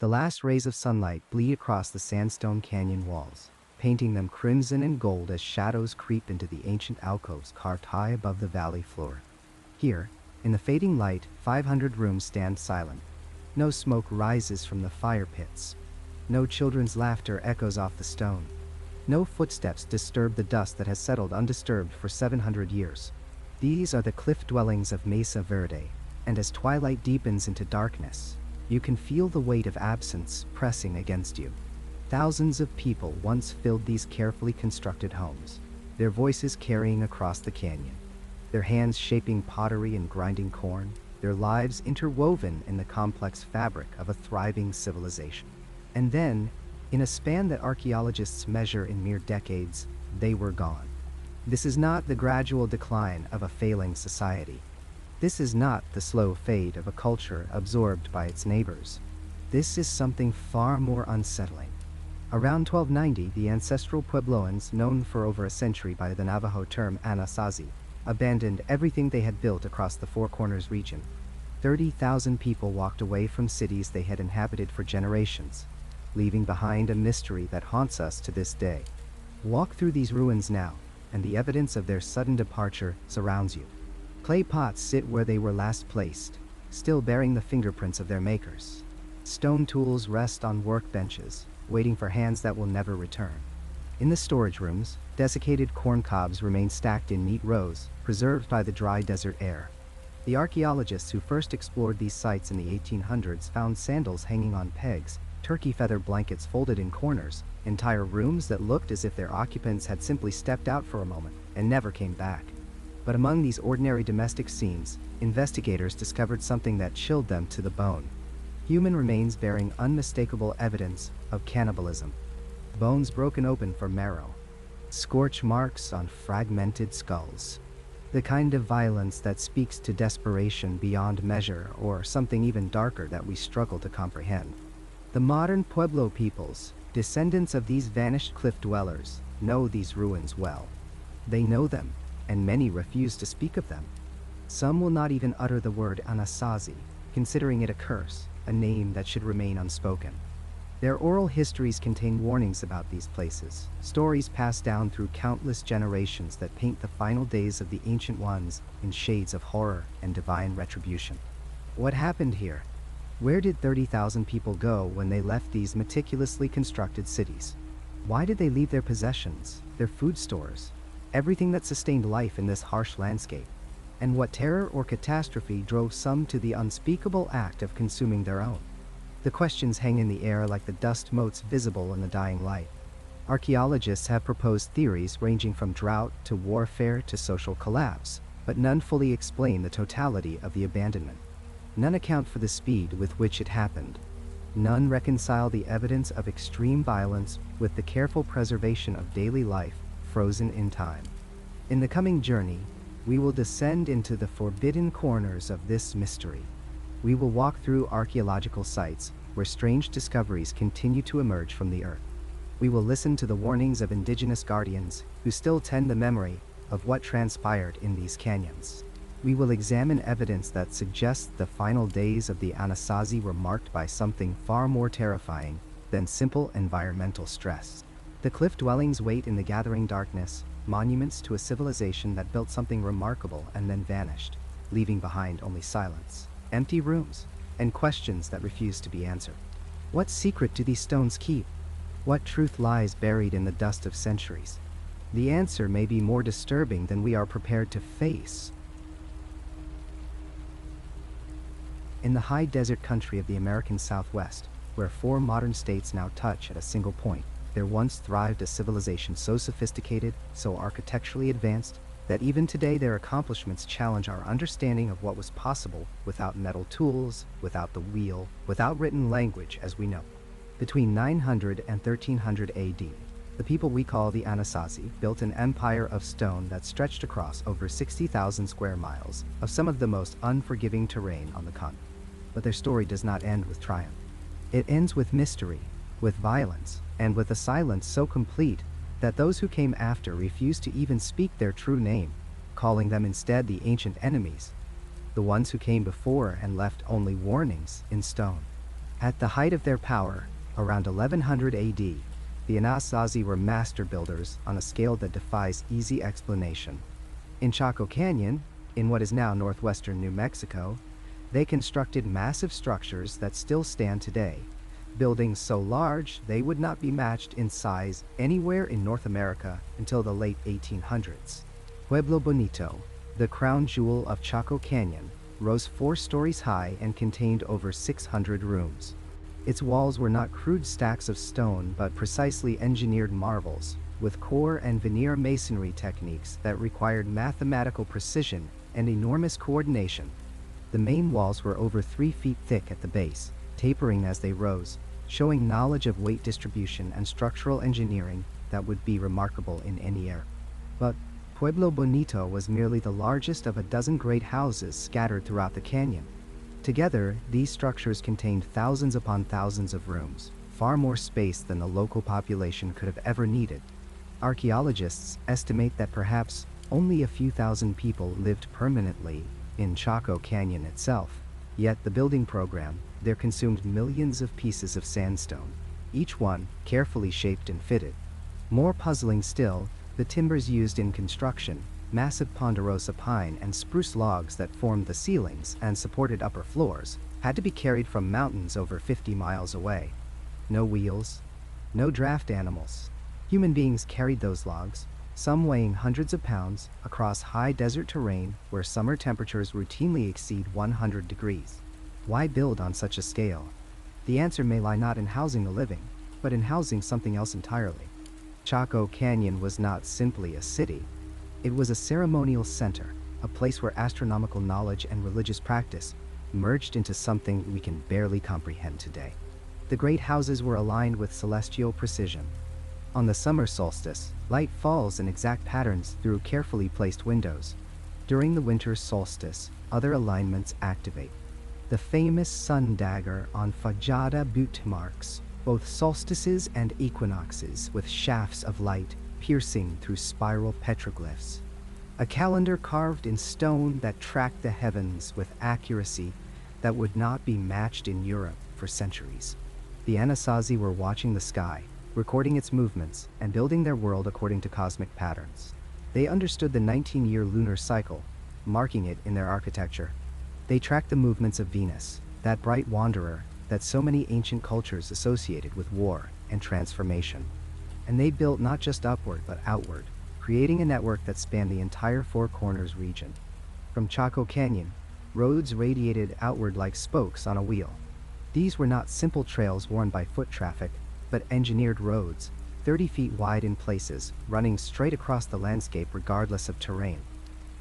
The last rays of sunlight bleed across the sandstone canyon walls, painting them crimson and gold as shadows creep into the ancient alcoves carved high above the valley floor. Here, in the fading light, 500 rooms stand silent. No smoke rises from the fire pits. No children's laughter echoes off the stone. No footsteps disturb the dust that has settled undisturbed for 700 years. These are the cliff dwellings of Mesa Verde, and as twilight deepens into darkness, you can feel the weight of absence pressing against you. Thousands of people once filled these carefully constructed homes, their voices carrying across the canyon, their hands shaping pottery and grinding corn, their lives interwoven in the complex fabric of a thriving civilization. And then, in a span that archaeologists measure in mere decades, they were gone. This is not the gradual decline of a failing society. This is not the slow fade of a culture absorbed by its neighbors. This is something far more unsettling. Around 1290, the ancestral Puebloans, known for over a century by the Navajo term Anasazi, abandoned everything they had built across the Four Corners region. 30,000 people walked away from cities they had inhabited for generations, leaving behind a mystery that haunts us to this day. Walk through these ruins now, and the evidence of their sudden departure surrounds you. Clay pots sit where they were last placed, still bearing the fingerprints of their makers. Stone tools rest on workbenches, waiting for hands that will never return. In the storage rooms, desiccated corn cobs remain stacked in neat rows, preserved by the dry desert air. The archaeologists who first explored these sites in the 1800s found sandals hanging on pegs, turkey feather blankets folded in corners, entire rooms that looked as if their occupants had simply stepped out for a moment and never came back. But among these ordinary domestic scenes, investigators discovered something that chilled them to the bone. Human remains bearing unmistakable evidence of cannibalism. Bones broken open for marrow. Scorch marks on fragmented skulls. The kind of violence that speaks to desperation beyond measure, or something even darker that we struggle to comprehend. The modern Pueblo peoples, descendants of these vanished cliff dwellers, know these ruins well. They know them, and many refuse to speak of them. Some will not even utter the word Anasazi, considering it a curse, a name that should remain unspoken. Their oral histories contain warnings about these places, stories passed down through countless generations that paint the final days of the Ancient Ones in shades of horror and divine retribution. What happened here? Where did 30,000 people go when they left these meticulously constructed cities? Why did they leave their possessions, their food stores, everything that sustained life in this harsh landscape? And what terror or catastrophe drove some to the unspeakable act of consuming their own? The questions hang in the air like the dust motes visible in the dying light. Archaeologists have proposed theories ranging from drought to warfare to social collapse, but none fully explain the totality of the abandonment. None account for the speed with which it happened. None reconcile the evidence of extreme violence with the careful preservation of daily life frozen in time. In the coming journey, we will descend into the forbidden corners of this mystery. We will walk through archaeological sites where strange discoveries continue to emerge from the earth. We will listen to the warnings of indigenous guardians who still tend the memory of what transpired in these canyons. We will examine evidence that suggests the final days of the Anasazi were marked by something far more terrifying than simple environmental stress. The cliff dwellings wait in the gathering darkness, monuments to a civilization that built something remarkable and then vanished, leaving behind only silence, empty rooms, and questions that refuse to be answered. What secret do these stones keep? What truth lies buried in the dust of centuries? The answer may be more disturbing than we are prepared to face. In the high desert country of the American Southwest, where 4 modern states now touch at a single point, there once thrived a civilization so sophisticated, so architecturally advanced, that even today their accomplishments challenge our understanding of what was possible without metal tools, without the wheel, without written language as we know. Between 900 and 1300 AD, the people we call the Anasazi built an empire of stone that stretched across over 60,000 square miles of some of the most unforgiving terrain on the continent. But their story does not end with triumph. It ends with mystery, with violence, and with a silence so complete that those who came after refused to even speak their true name, calling them instead the ancient enemies, the ones who came before and left only warnings in stone. At the height of their power, around 1100 AD, the Anasazi were master builders on a scale that defies easy explanation. In Chaco Canyon, in what is now northwestern New Mexico, they constructed massive structures that still stand today, buildings so large they would not be matched in size anywhere in North America until the late 1800s. Pueblo Bonito, the crown jewel of Chaco Canyon, rose 4 stories high and contained over 600 rooms. Its walls were not crude stacks of stone but precisely engineered marbles, with core and veneer masonry techniques that required mathematical precision and enormous coordination. The main walls were over 3 feet thick at the base, tapering as they rose, showing knowledge of weight distribution and structural engineering that would be remarkable in any era. But Pueblo Bonito was merely the largest of a dozen great houses scattered throughout the canyon. Together, these structures contained thousands upon thousands of rooms, far more space than the local population could have ever needed. Archaeologists estimate that perhaps only a few thousand people lived permanently in Chaco Canyon itself. Yet the building program there consumed millions of pieces of sandstone, each one carefully shaped and fitted. More puzzling still, the timbers used in construction, massive ponderosa pine and spruce logs that formed the ceilings and supported upper floors, had to be carried from mountains over 50 miles away. No wheels, no draft animals. Human beings carried those logs, some weighing hundreds of pounds, across high desert terrain where summer temperatures routinely exceed 100 degrees. Why build on such a scale? The answer may lie not in housing the living, but in housing something else entirely. Chaco Canyon was not simply a city. It was a ceremonial center, a place where astronomical knowledge and religious practice merged into something we can barely comprehend today. The great houses were aligned with celestial precision. On the summer solstice, light falls in exact patterns through carefully placed windows. During the winter solstice, other alignments activate. The famous sun dagger on Fajada Butte marks both solstices and equinoxes with shafts of light piercing through spiral petroglyphs. A calendar carved in stone that tracked the heavens with accuracy that would not be matched in Europe for centuries. The Anasazi were watching the sky, recording its movements, and building their world according to cosmic patterns. They understood the 19-year lunar cycle, marking it in their architecture. They tracked the movements of Venus, that bright wanderer that so many ancient cultures associated with war and transformation. And they built not just upward but outward, creating a network that spanned the entire Four Corners region. From Chaco Canyon, roads radiated outward like spokes on a wheel. These were not simple trails worn by foot traffic, but engineered roads, 30 feet wide in places, running straight across the landscape regardless of terrain.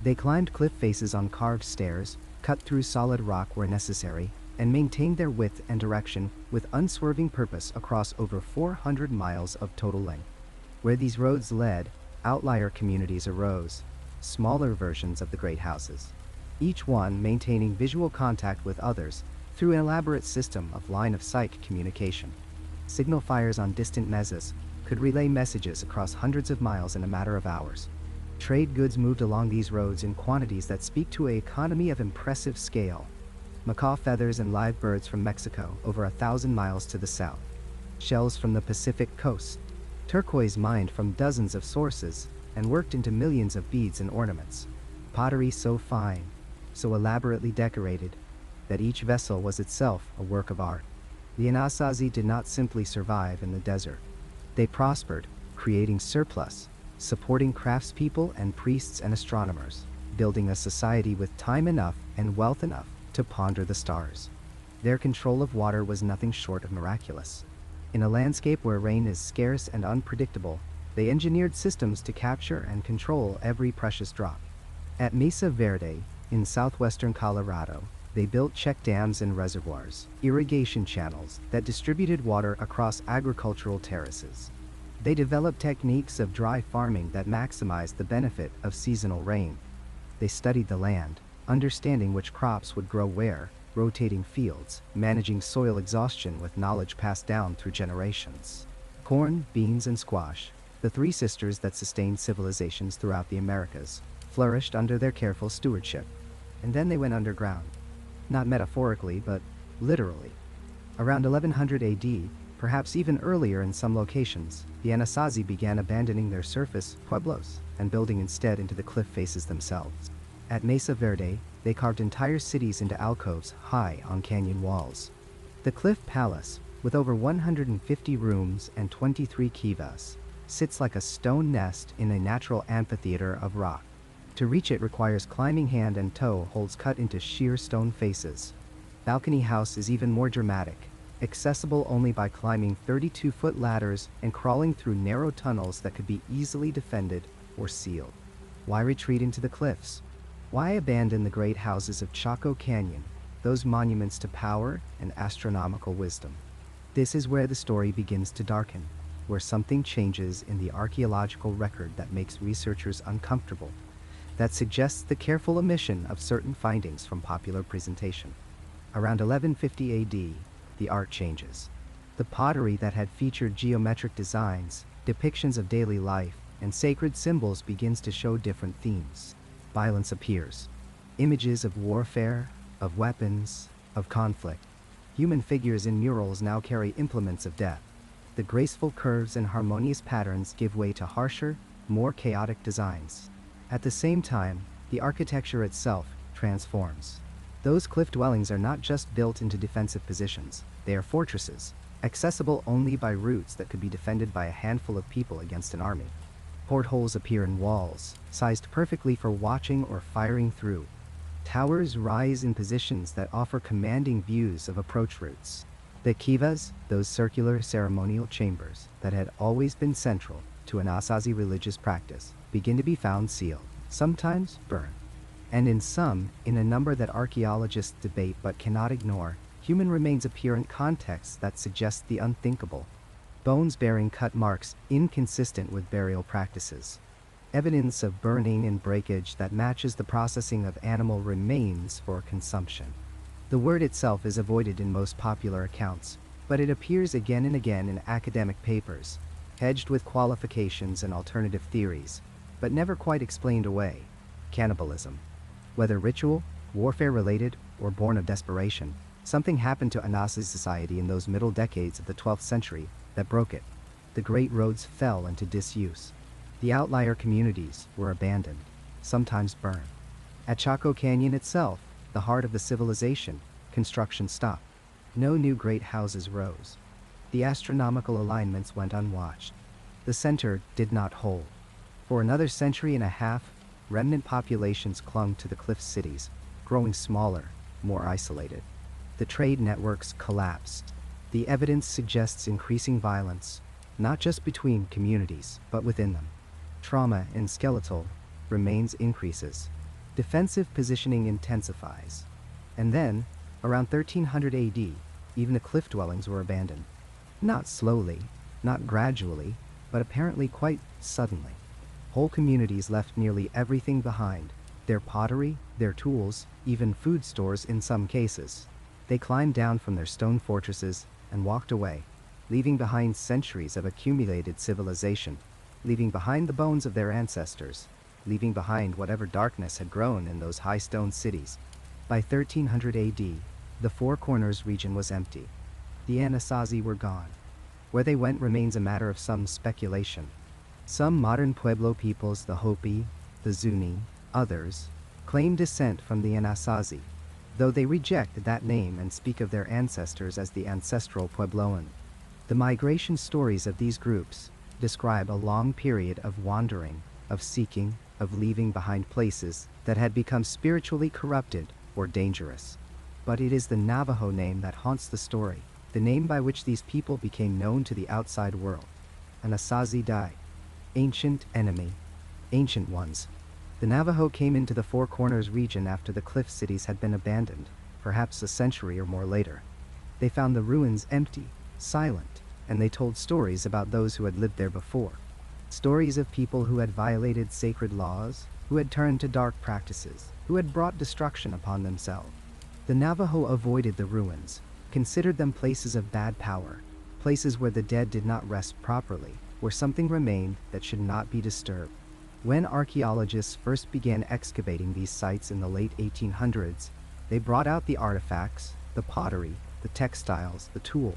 They climbed cliff faces on carved stairs, cut through solid rock where necessary, and maintained their width and direction with unswerving purpose across over 400 miles of total length. Where these roads led, outlier communities arose, smaller versions of the great houses, each one maintaining visual contact with others through an elaborate system of line-of-sight communication. Signal fires on distant mesas could relay messages across hundreds of miles in a matter of hours. Trade goods moved along these roads in quantities that speak to an economy of impressive scale. Macaw feathers and live birds from Mexico over 1,000 miles to the south. Shells from the Pacific coast. Turquoise mined from dozens of sources and worked into millions of beads and ornaments. Pottery so fine, so elaborately decorated, that each vessel was itself a work of art. The Anasazi did not simply survive in the desert. They prospered, creating surplus, supporting craftspeople and priests and astronomers, building a society with time enough and wealth enough to ponder the stars. Their control of water was nothing short of miraculous. In a landscape where rain is scarce and unpredictable, they engineered systems to capture and control every precious drop. At Mesa Verde, in southwestern Colorado, they built check dams and reservoirs, irrigation channels that distributed water across agricultural terraces. They developed techniques of dry farming that maximized the benefit of seasonal rain. They studied the land, understanding which crops would grow where, rotating fields, managing soil exhaustion with knowledge passed down through generations. Corn, beans, and squash, the three sisters that sustained civilizations throughout the Americas, flourished under their careful stewardship. And then they went underground. Not metaphorically, but literally. Around 1100 AD, perhaps even earlier in some locations, the Anasazi began abandoning their surface pueblos and building instead into the cliff faces themselves. At Mesa Verde, they carved entire cities into alcoves high on canyon walls. The Cliff Palace, with over 150 rooms and 23 kivas, sits like a stone nest in a natural amphitheater of rock. To reach it requires climbing hand and toe holds cut into sheer stone faces. Balcony House is even more dramatic, accessible only by climbing 32-foot ladders and crawling through narrow tunnels that could be easily defended or sealed. Why retreat into the cliffs? Why abandon the great houses of Chaco Canyon, those monuments to power and astronomical wisdom? This is where the story begins to darken, where something changes in the archaeological record that makes researchers uncomfortable, that suggests the careful omission of certain findings from popular presentation. Around 1150 AD, the art changes. The pottery that had featured geometric designs, depictions of daily life, and sacred symbols begins to show different themes. Violence appears. Images of warfare, of weapons, of conflict. Human figures in murals now carry implements of death. The graceful curves and harmonious patterns give way to harsher, more chaotic designs. At the same time, the architecture itself transforms. Those cliff dwellings are not just built into defensive positions, they are fortresses, accessible only by routes that could be defended by a handful of people against an army. Portholes appear in walls, sized perfectly for watching or firing through. Towers rise in positions that offer commanding views of approach routes. The Kivas, those circular ceremonial chambers that had always been central to Anasazi religious practice, begin to be found sealed, sometimes burned. And in some, in a number that archaeologists debate but cannot ignore, human remains appear in contexts that suggest the unthinkable. Bones bearing cut marks inconsistent with burial practices. Evidence of burning and breakage that matches the processing of animal remains for consumption. The word itself is avoided in most popular accounts, but it appears again and again in academic papers, hedged with qualifications and alternative theories, but never quite explained away. Cannibalism. Whether ritual, warfare-related, or born of desperation, something happened to Anasazi society in those middle decades of the 12th century that broke it. The great roads fell into disuse. The outlier communities were abandoned, sometimes burned. At Chaco Canyon itself, the heart of the civilization, construction stopped. No new great houses rose. The astronomical alignments went unwatched. The center did not hold. For another century and a half, remnant populations clung to the cliff cities, growing smaller, more isolated. The trade networks collapsed. The evidence suggests increasing violence, not just between communities, but within them. Trauma in skeletal remains increases. Defensive positioning intensifies. And then, around 1300 AD, even the cliff dwellings were abandoned. Not slowly, not gradually, but apparently quite suddenly. Whole communities left nearly everything behind, their pottery, their tools, even food stores in some cases. They climbed down from their stone fortresses and walked away, leaving behind centuries of accumulated civilization, leaving behind the bones of their ancestors, leaving behind whatever darkness had grown in those high stone cities. By 1300 AD, the Four Corners region was empty. The Anasazi were gone. Where they went remains a matter of some speculation. Some modern Pueblo peoples, the Hopi, the Zuni, others, claim descent from the Anasazi, though they reject that name and speak of their ancestors as the ancestral Puebloan. The migration stories of these groups describe a long period of wandering, of seeking, of leaving behind places that had become spiritually corrupted or dangerous. But it is the Navajo name that haunts the story, the name by which these people became known to the outside world. Anasazi died. Ancient enemy. Ancient ones. The Navajo came into the Four Corners region after the cliff cities had been abandoned, perhaps a century or more later. They found the ruins empty, silent, and they told stories about those who had lived there before. Stories of people who had violated sacred laws, who had turned to dark practices, who had brought destruction upon themselves. The Navajo avoided the ruins, considered them places of bad power, places where the dead did not rest properly, where something remained that should not be disturbed. When archaeologists first began excavating these sites in the late 1800s, they brought out the artifacts, the pottery, the textiles, the tools,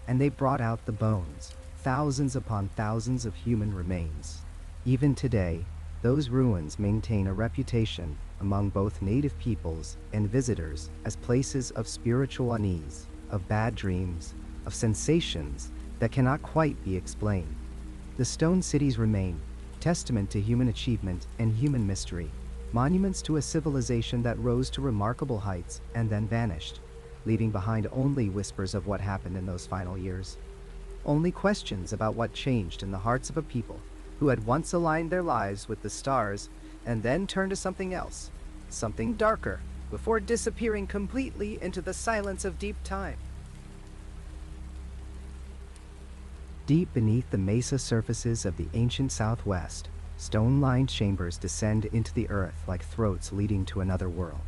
and they brought out the bones, thousands upon thousands of human remains. Even today, those ruins maintain a reputation among both native peoples and visitors as places of spiritual unease, of bad dreams, of sensations that cannot quite be explained. The stone cities remain, testament to human achievement and human mystery, monuments to a civilization that rose to remarkable heights and then vanished, leaving behind only whispers of what happened in those final years. Only questions about what changed in the hearts of a people who had once aligned their lives with the stars and then turned to something else, something darker, before disappearing completely into the silence of deep time. Deep beneath the mesa surfaces of the ancient Southwest, stone-lined chambers descend into the earth like throats leading to another world.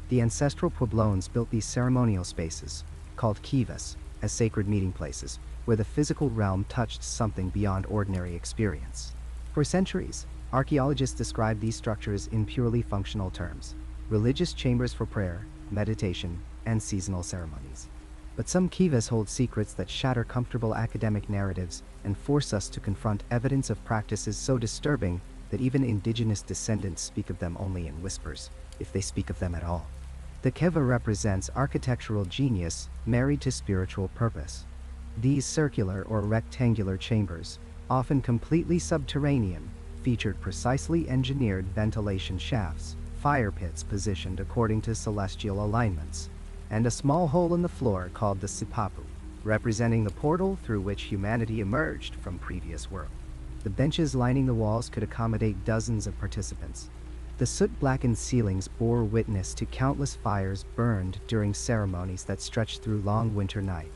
The ancestral Pueblones built these ceremonial spaces, called Kivas, as sacred meeting places, where the physical realm touched something beyond ordinary experience. For centuries, archaeologists described these structures in purely functional terms: religious chambers for prayer, meditation, and seasonal ceremonies. But some Kivas hold secrets that shatter comfortable academic narratives and force us to confront evidence of practices so disturbing that even indigenous descendants speak of them only in whispers, if they speak of them at all. The Kiva represents architectural genius married to spiritual purpose. These circular or rectangular chambers, often completely subterranean, featured precisely engineered ventilation shafts, fire pits positioned according to celestial alignments, and a small hole in the floor called the sipapu, representing the portal through which humanity emerged from previous worlds. The benches lining the walls could accommodate dozens of participants. The soot-blackened ceilings bore witness to countless fires burned during ceremonies that stretched through long winter nights.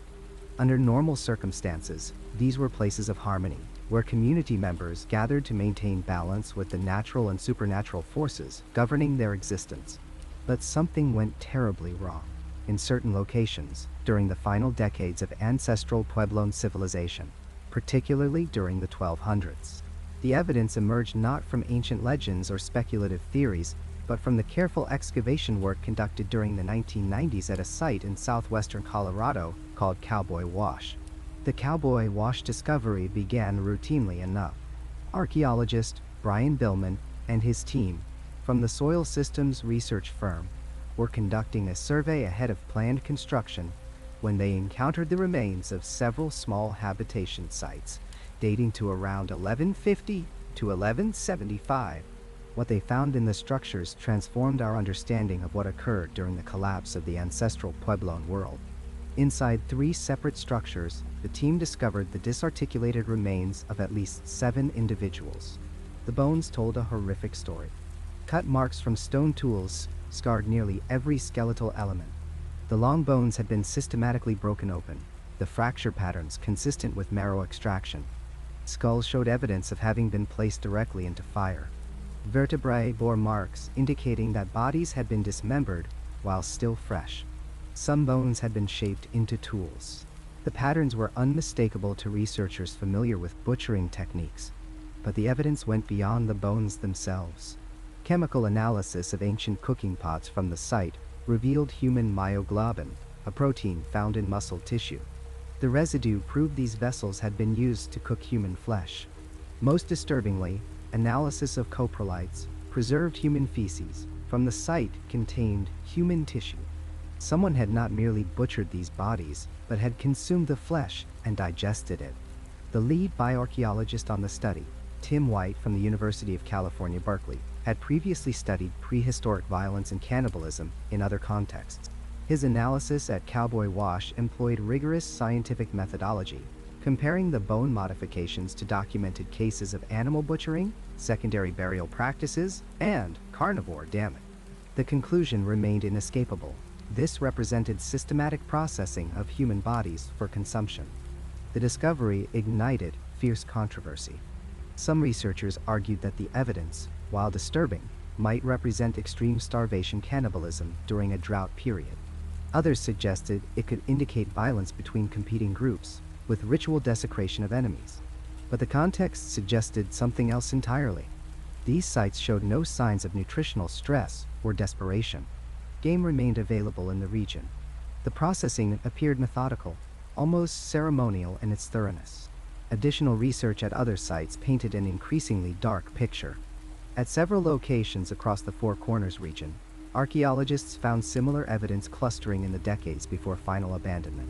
Under normal circumstances, these were places of harmony, where community members gathered to maintain balance with the natural and supernatural forces governing their existence. But something went terribly wrong in certain locations during the final decades of ancestral Puebloan civilization, particularly during the 1200s. The evidence emerged not from ancient legends or speculative theories, but from the careful excavation work conducted during the 1990s at a site in southwestern Colorado called Cowboy Wash. The Cowboy Wash discovery began routinely enough. Archaeologist Brian Billman and his team from the soil systems research firm were conducting a survey ahead of planned construction when they encountered the remains of several small habitation sites dating to around 1150 to 1175. What they found in the structures transformed our understanding of what occurred during the collapse of the ancestral Puebloan world. Inside 3 separate structures, the team discovered the disarticulated remains of at least 7 individuals. The bones told a horrific story. Cut marks from stone tools scarred nearly every skeletal element. The long bones had been systematically broken open, the fracture patterns consistent with marrow extraction. Skulls showed evidence of having been placed directly into fire. Vertebrae bore marks indicating that bodies had been dismembered while still fresh. Some bones had been shaped into tools. The patterns were unmistakable to researchers familiar with butchering techniques, but the evidence went beyond the bones themselves. Chemical analysis of ancient cooking pots from the site revealed human myoglobin, a protein found in muscle tissue. The residue proved these vessels had been used to cook human flesh. Most disturbingly, analysis of coprolites, preserved human feces, from the site contained human tissue. Someone had not merely butchered these bodies, but had consumed the flesh and digested it. The lead bioarchaeologist on the study, Tim White from the University of California, Berkeley, had previously studied prehistoric violence and cannibalism in other contexts. His analysis at Cowboy Wash employed rigorous scientific methodology, comparing the bone modifications to documented cases of animal butchering, secondary burial practices, and carnivore damage. The conclusion remained inescapable. This represented systematic processing of human bodies for consumption. The discovery ignited fierce controversy. Some researchers argued that the evidence, while disturbing, might represent extreme starvation cannibalism during a drought period. Others suggested it could indicate violence between competing groups, with ritual desecration of enemies. But the context suggested something else entirely. These sites showed no signs of nutritional stress or desperation. Game remained available in the region. The processing appeared methodical, almost ceremonial in its thoroughness. Additional research at other sites painted an increasingly dark picture. At several locations across the Four Corners region, archaeologists found similar evidence clustering in the decades before final abandonment.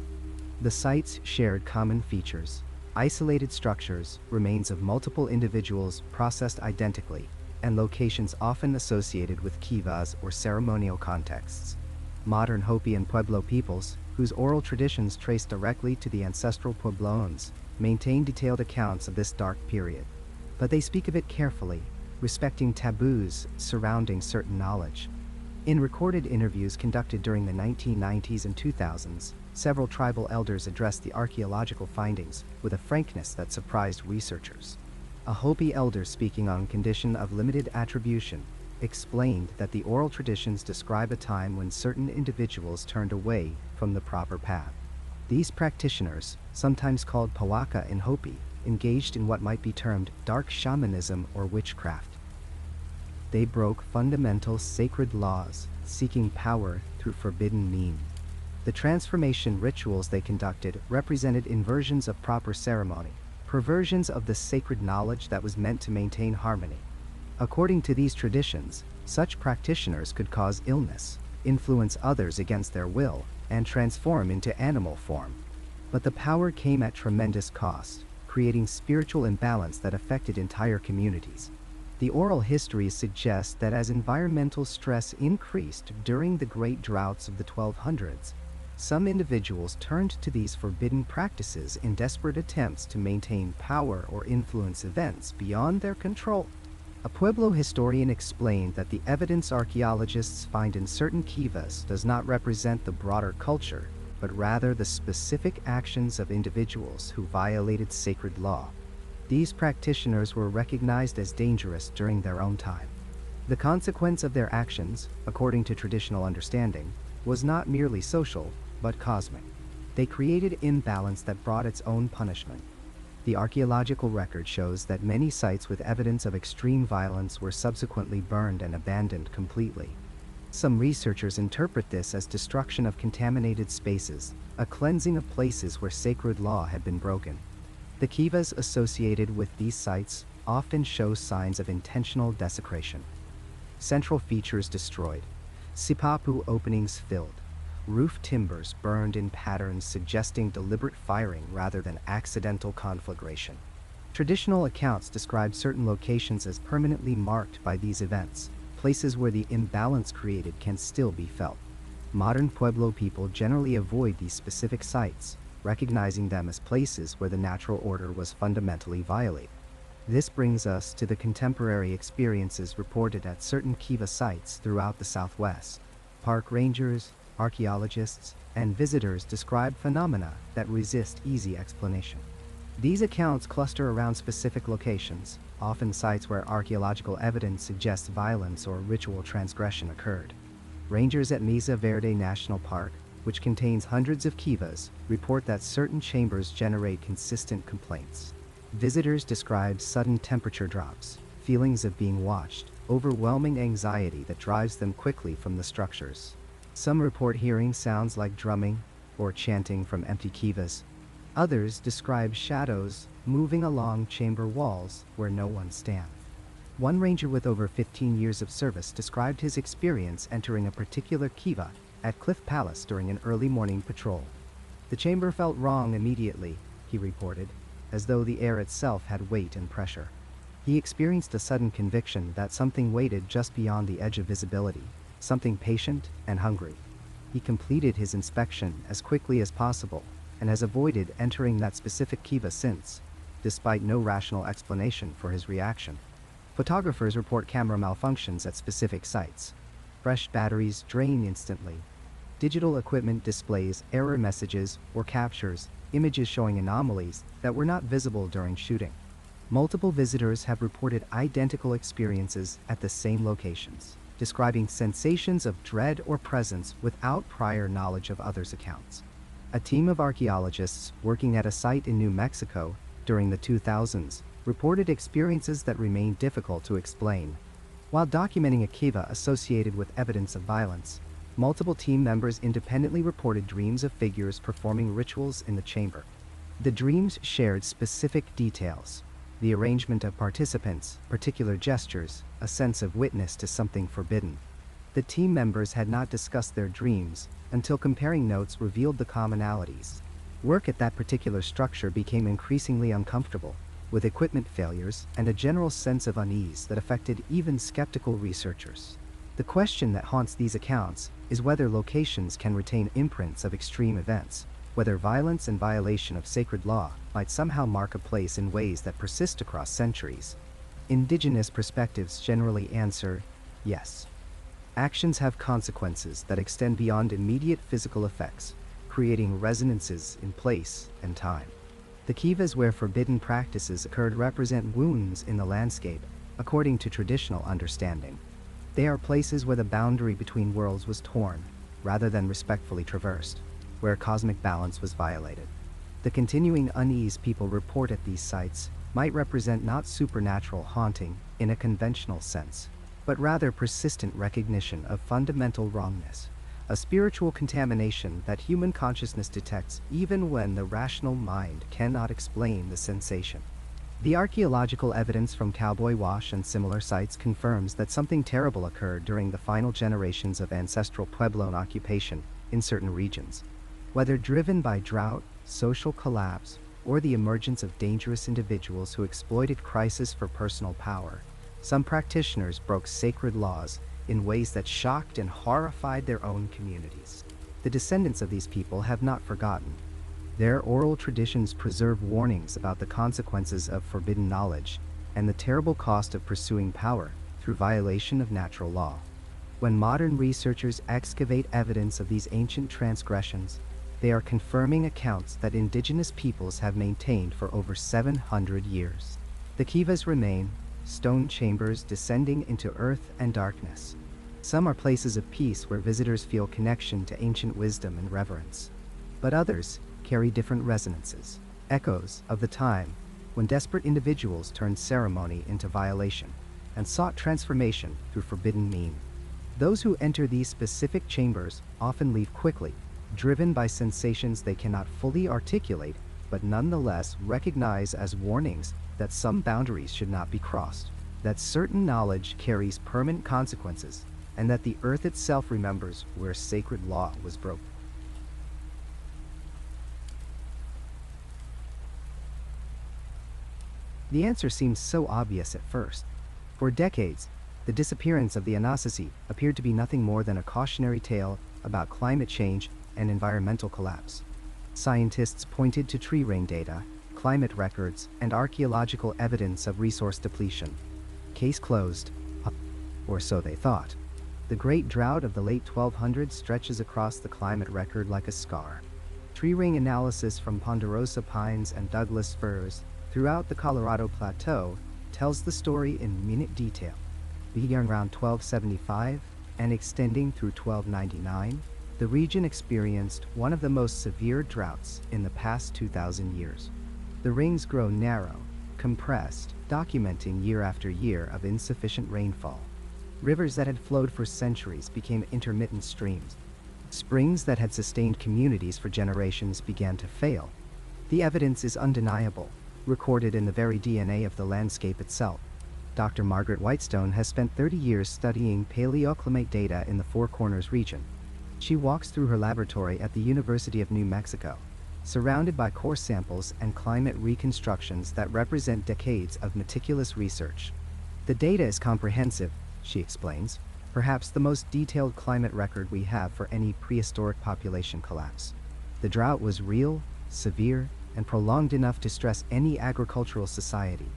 The sites shared common features: isolated structures, remains of multiple individuals processed identically, and locations often associated with Kivas or ceremonial contexts. Modern Hopi and Pueblo peoples, whose oral traditions trace directly to the ancestral Puebloans, maintain detailed accounts of this dark period. But they speak of it carefully, respecting taboos surrounding certain knowledge. In recorded interviews conducted during the 1990s and 2000s, several tribal elders addressed the archaeological findings with a frankness that surprised researchers. A Hopi elder, speaking on condition of limited attribution, explained that the oral traditions describe a time when certain individuals turned away from the proper path. These practitioners, sometimes called Pawaka in Hopi, engaged in what might be termed dark shamanism or witchcraft. They broke fundamental sacred laws, seeking power through forbidden means. The transformation rituals they conducted represented inversions of proper ceremony, perversions of the sacred knowledge that was meant to maintain harmony. According to these traditions, such practitioners could cause illness, influence others against their will, and transform into animal form. But the power came at tremendous cost, creating spiritual imbalance that affected entire communities. The oral histories suggest that as environmental stress increased during the great droughts of the 1200s, some individuals turned to these forbidden practices in desperate attempts to maintain power or influence events beyond their control. A Pueblo historian explained that the evidence archaeologists find in certain Kivas does not represent the broader culture, but rather the specific actions of individuals who violated sacred law. These practitioners were recognized as dangerous during their own time. The consequence of their actions, according to traditional understanding, was not merely social, but cosmic. They created imbalance that brought its own punishment. The archaeological record shows that many sites with evidence of extreme violence were subsequently burned and abandoned completely. Some researchers interpret this as destruction of contaminated spaces, a cleansing of places where sacred law had been broken. The Kivas associated with these sites often show signs of intentional desecration. Central features destroyed, sipapu openings filled, roof timbers burned in patterns suggesting deliberate firing rather than accidental conflagration. Traditional accounts describe certain locations as permanently marked by these events, places where the imbalance created can still be felt. Modern Pueblo people generally avoid these specific sites, recognizing them as places where the natural order was fundamentally violated. This brings us to the contemporary experiences reported at certain Kiva sites throughout the Southwest. Park rangers, archaeologists, and visitors describe phenomena that resist easy explanation. These accounts cluster around specific locations, often sites where archaeological evidence suggests violence or ritual transgression occurred. Rangers at Mesa Verde National Park, which contains hundreds of Kivas, report that certain chambers generate consistent complaints. Visitors describe sudden temperature drops, feelings of being watched, overwhelming anxiety that drives them quickly from the structures. Some report hearing sounds like drumming or chanting from empty Kivas. Others describe shadows moving along chamber walls where no one stands. One ranger with over 15 years of service described his experience entering a particular Kiva at Cliff Palace during an early morning patrol. The chamber felt wrong immediately, he reported, as though the air itself had weight and pressure. He experienced a sudden conviction that something waited just beyond the edge of visibility, something patient and hungry. He completed his inspection as quickly as possible and has avoided entering that specific Kiva since, despite no rational explanation for his reaction. Photographers report camera malfunctions at specific sites. Fresh batteries drain instantly. Digital equipment displays error messages or captures images showing anomalies that were not visible during shooting. Multiple visitors have reported identical experiences at the same locations, describing sensations of dread or presence without prior knowledge of others' accounts. A team of archaeologists working at a site in New Mexico during the 2000s reported experiences that remain difficult to explain. While documenting a Kiva associated with evidence of violence, Multiple team members independently reported dreams of figures performing rituals in the chamber. The dreams shared specific details: the arrangement of participants, particular gestures, a sense of witness to something forbidden. The team members had not discussed their dreams until comparing notes revealed the commonalities. Work at that particular structure became increasingly uncomfortable, with equipment failures and a general sense of unease that affected even skeptical researchers. The question that haunts these accounts is whether locations can retain imprints of extreme events, whether violence and violation of sacred law might somehow mark a place in ways that persist across centuries. Indigenous perspectives generally answer yes. Actions have consequences that extend beyond immediate physical effects, creating resonances in place and time. The Kivas where forbidden practices occurred represent wounds in the landscape, according to traditional understanding. They are places where the boundary between worlds was torn, rather than respectfully traversed, where cosmic balance was violated. The continuing unease people report at these sites might represent not supernatural haunting in a conventional sense, but rather persistent recognition of fundamental wrongness, a spiritual contamination that human consciousness detects even when the rational mind cannot explain the sensation. The archaeological evidence from Cowboy Wash and similar sites confirms that something terrible occurred during the final generations of ancestral Pueblo occupation in certain regions. Whether driven by drought, social collapse, or the emergence of dangerous individuals who exploited crisis for personal power, some practitioners broke sacred laws in ways that shocked and horrified their own communities. The descendants of these people have not forgotten. Their oral traditions preserve warnings about the consequences of forbidden knowledge and the terrible cost of pursuing power through violation of natural law. When modern researchers excavate evidence of these ancient transgressions, they are confirming accounts that indigenous peoples have maintained for over 700 years. The Kivas remain stone chambers descending into earth and darkness. Some are places of peace where visitors feel connection to ancient wisdom and reverence. But others carry different resonances, echoes of the time when desperate individuals turned ceremony into violation and sought transformation through forbidden means. Those who enter these specific chambers often leave quickly, driven by sensations they cannot fully articulate, but nonetheless recognize as warnings that some boundaries should not be crossed, that certain knowledge carries permanent consequences, and that the earth itself remembers where sacred law was broken. The answer seems so obvious at first. For decades, the disappearance of the Anasazi appeared to be nothing more than a cautionary tale about climate change and environmental collapse. Scientists pointed to tree ring data, climate records, and archaeological evidence of resource depletion. Case closed, or so they thought. The Great Drought of the late 1200s stretches across the climate record like a scar. Tree ring analysis from ponderosa pines and Douglas firs throughout the Colorado Plateau tells the story in minute detail. Beginning around 1275 and extending through 1299, the region experienced one of the most severe droughts in the past 2,000 years. The rings grow narrow, compressed, documenting year after year of insufficient rainfall. Rivers that had flowed for centuries became intermittent streams. Springs that had sustained communities for generations began to fail. The evidence is undeniable, recorded in the very DNA of the landscape itself. Dr. Margaret Whitestone has spent 30 years studying paleoclimate data in the Four Corners region. She walks through her laboratory at the University of New Mexico, surrounded by core samples and climate reconstructions that represent decades of meticulous research. The data is comprehensive, she explains, perhaps the most detailed climate record we have for any prehistoric population collapse. The drought was real, severe, and prolonged enough to stress any agricultural society.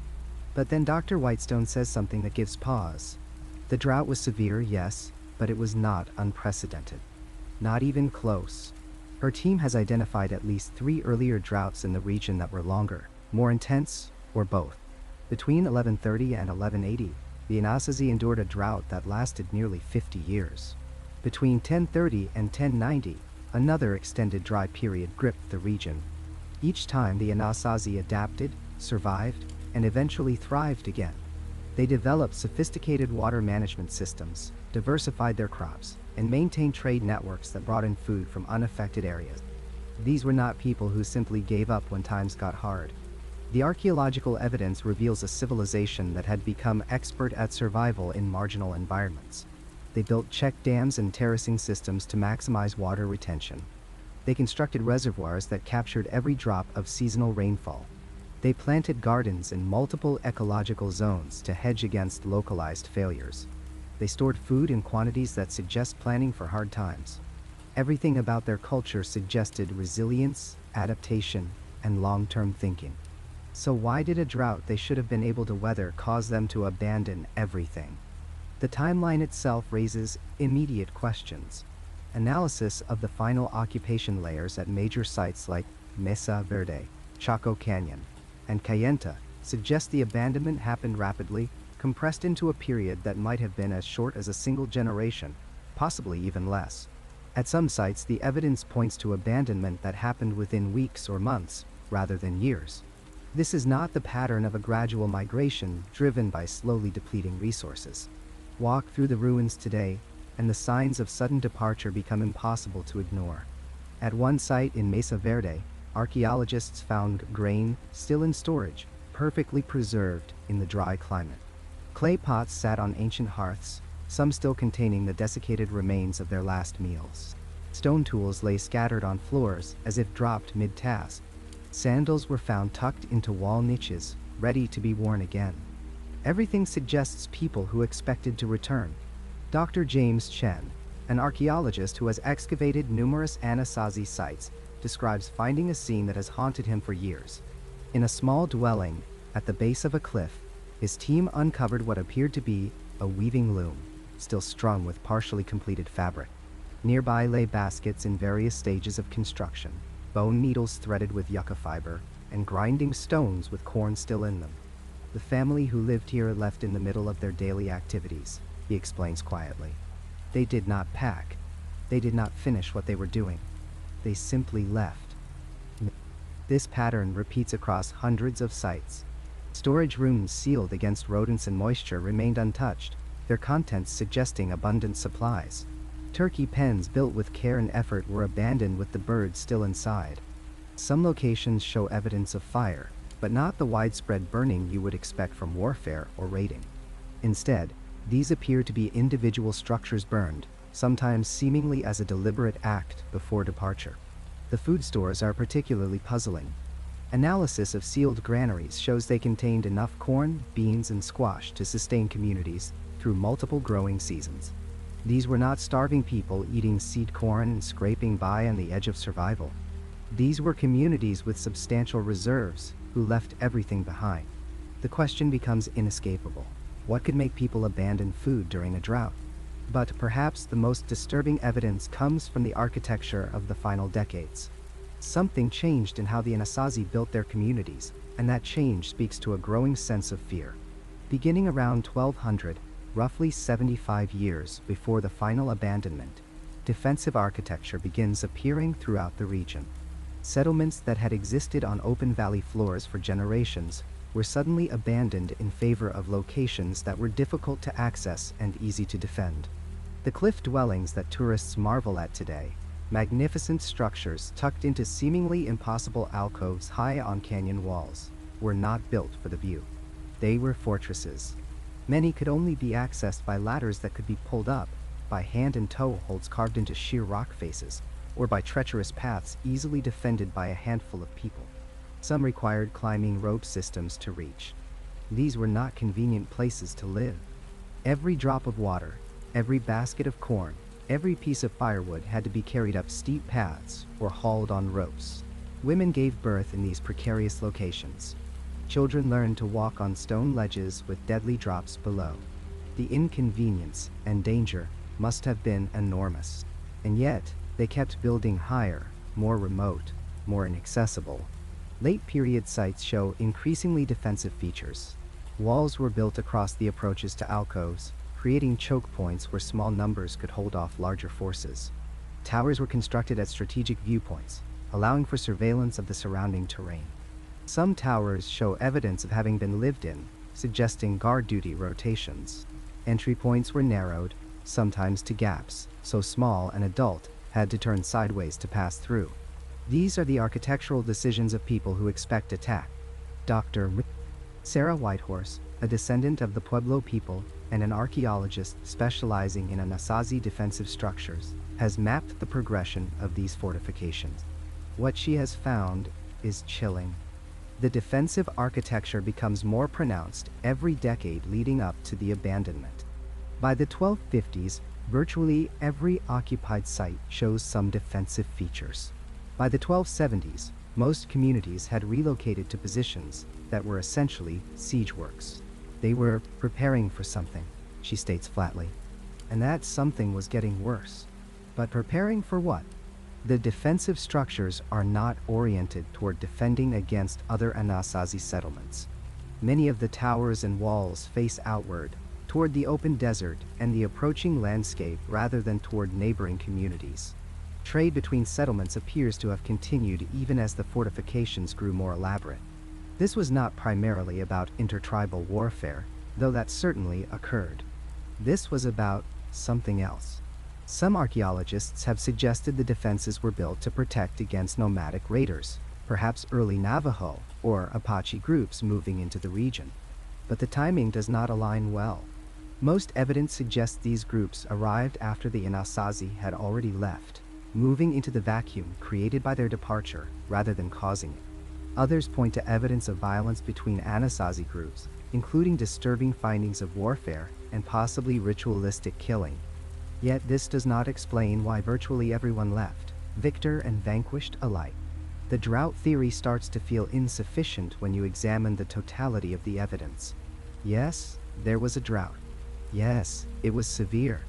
But then Dr. Whitestone says something that gives pause. The drought was severe, yes, but it was not unprecedented. Not even close. Her team has identified at least 3 earlier droughts in the region that were longer, more intense, or both. Between 1130 and 1180, the Anasazi endured a drought that lasted nearly 50 years. Between 1030 and 1090, another extended dry period gripped the region. Each time the Anasazi adapted, survived, and eventually thrived again. They developed sophisticated water management systems, diversified their crops, and maintained trade networks that brought in food from unaffected areas. These were not people who simply gave up when times got hard. The archaeological evidence reveals a civilization that had become expert at survival in marginal environments. They built check dams and terracing systems to maximize water retention. They constructed reservoirs that captured every drop of seasonal rainfall. They planted gardens in multiple ecological zones to hedge against localized failures. They stored food in quantities that suggest planning for hard times. Everything about their culture suggested resilience, adaptation, and long-term thinking. So why did a drought they should have been able to weather cause them to abandon everything? The timeline itself raises immediate questions. Analysis of the final occupation layers at major sites like Mesa, Verde, Chaco Canyon, and Cayenta suggests the abandonment happened rapidly, compressed into a period that might have been as short as a single generation, possibly even less. At some sites, the evidence points to abandonment that happened within weeks or months, rather than years. This is not the pattern of a gradual migration driven by slowly depleting resources. Walk through the ruins today, and the signs of sudden departure become impossible to ignore. At one site in Mesa Verde, archaeologists found grain still in storage, perfectly preserved in the dry climate. Clay pots sat on ancient hearths, some still containing the desiccated remains of their last meals. Stone tools lay scattered on floors as if dropped mid-task. Sandals were found tucked into wall niches, ready to be worn again. Everything suggests people who expected to return. Dr. James Chen, an archaeologist who has excavated numerous Anasazi sites, describes finding a scene that has haunted him for years. In a small dwelling, at the base of a cliff, his team uncovered what appeared to be a weaving loom, still strung with partially completed fabric. Nearby lay baskets in various stages of construction, bone needles threaded with yucca fiber, and grinding stones with corn still in them. The family who lived here left in the middle of their daily activities, he explains quietly. They did not pack. They did not finish what they were doing. They simply left. This pattern repeats across hundreds of sites. Storage rooms sealed against rodents and moisture remained untouched, their contents suggesting abundant supplies. Turkey pens built with care and effort were abandoned with the birds still inside. Some locations show evidence of fire, but not the widespread burning you would expect from warfare or raiding. Instead, these appear to be individual structures burned, sometimes seemingly as a deliberate act before departure. The food stores are particularly puzzling. Analysis of sealed granaries shows they contained enough corn, beans, and squash to sustain communities through multiple growing seasons. These were not starving people eating seed corn and scraping by on the edge of survival. These were communities with substantial reserves who left everything behind. The question becomes inescapable. What could make people abandon food during a drought? But perhaps the most disturbing evidence comes from the architecture of the final decades. Something changed in how the Anasazi built their communities, and that change speaks to a growing sense of fear. Beginning around 1200, roughly 75 years before the final abandonment, defensive architecture begins appearing throughout the region. Settlements that had existed on open valley floors for generations were suddenly abandoned in favor of locations that were difficult to access and easy to defend. The cliff dwellings that tourists marvel at today, magnificent structures tucked into seemingly impossible alcoves high on canyon walls, were not built for the view. They were fortresses. Many could only be accessed by ladders that could be pulled up, by hand and toe holds carved into sheer rock faces, or by treacherous paths easily defended by a handful of people. Some required climbing rope systems to reach. These were not convenient places to live. Every drop of water, every basket of corn, every piece of firewood had to be carried up steep paths or hauled on ropes. Women gave birth in these precarious locations. Children learned to walk on stone ledges with deadly drops below. The inconvenience and danger must have been enormous. And yet, they kept building higher, more remote, more inaccessible. Late period sites show increasingly defensive features. Walls were built across the approaches to alcoves, creating choke points where small numbers could hold off larger forces. Towers were constructed at strategic viewpoints, allowing for surveillance of the surrounding terrain. Some towers show evidence of having been lived in, suggesting guard duty rotations. Entry points were narrowed, sometimes to gaps, so small an adult had to turn sideways to pass through. These are the architectural decisions of people who expect attack. Dr. Sarah Whitehorse, a descendant of the Pueblo people and an archaeologist specializing in Anasazi defensive structures, has mapped the progression of these fortifications. What she has found is chilling. The defensive architecture becomes more pronounced every decade leading up to the abandonment. By the 1250s, virtually every occupied site shows some defensive features. By the 1270s, most communities had relocated to positions that were essentially siege works. They were preparing for something, she states flatly. And that something was getting worse. But preparing for what? The defensive structures are not oriented toward defending against other Anasazi settlements. Many of the towers and walls face outward, toward the open desert and the approaching landscape rather than toward neighboring communities. Trade between settlements appears to have continued even as the fortifications grew more elaborate. This was not primarily about intertribal warfare, though that certainly occurred. This was about something else. Some archaeologists have suggested the defenses were built to protect against nomadic raiders, perhaps early Navajo or Apache groups moving into the region. But the timing does not align well. Most evidence suggests these groups arrived after the Anasazi had already left, moving into the vacuum created by their departure rather than causing it. Others point to evidence of violence between Anasazi groups, including disturbing findings of warfare and possibly ritualistic killing. Yet this does not explain why virtually everyone left, victor and vanquished alike. The drought theory starts to feel insufficient when you examine the totality of the evidence. Yes, there was a drought. Yes, it was severe.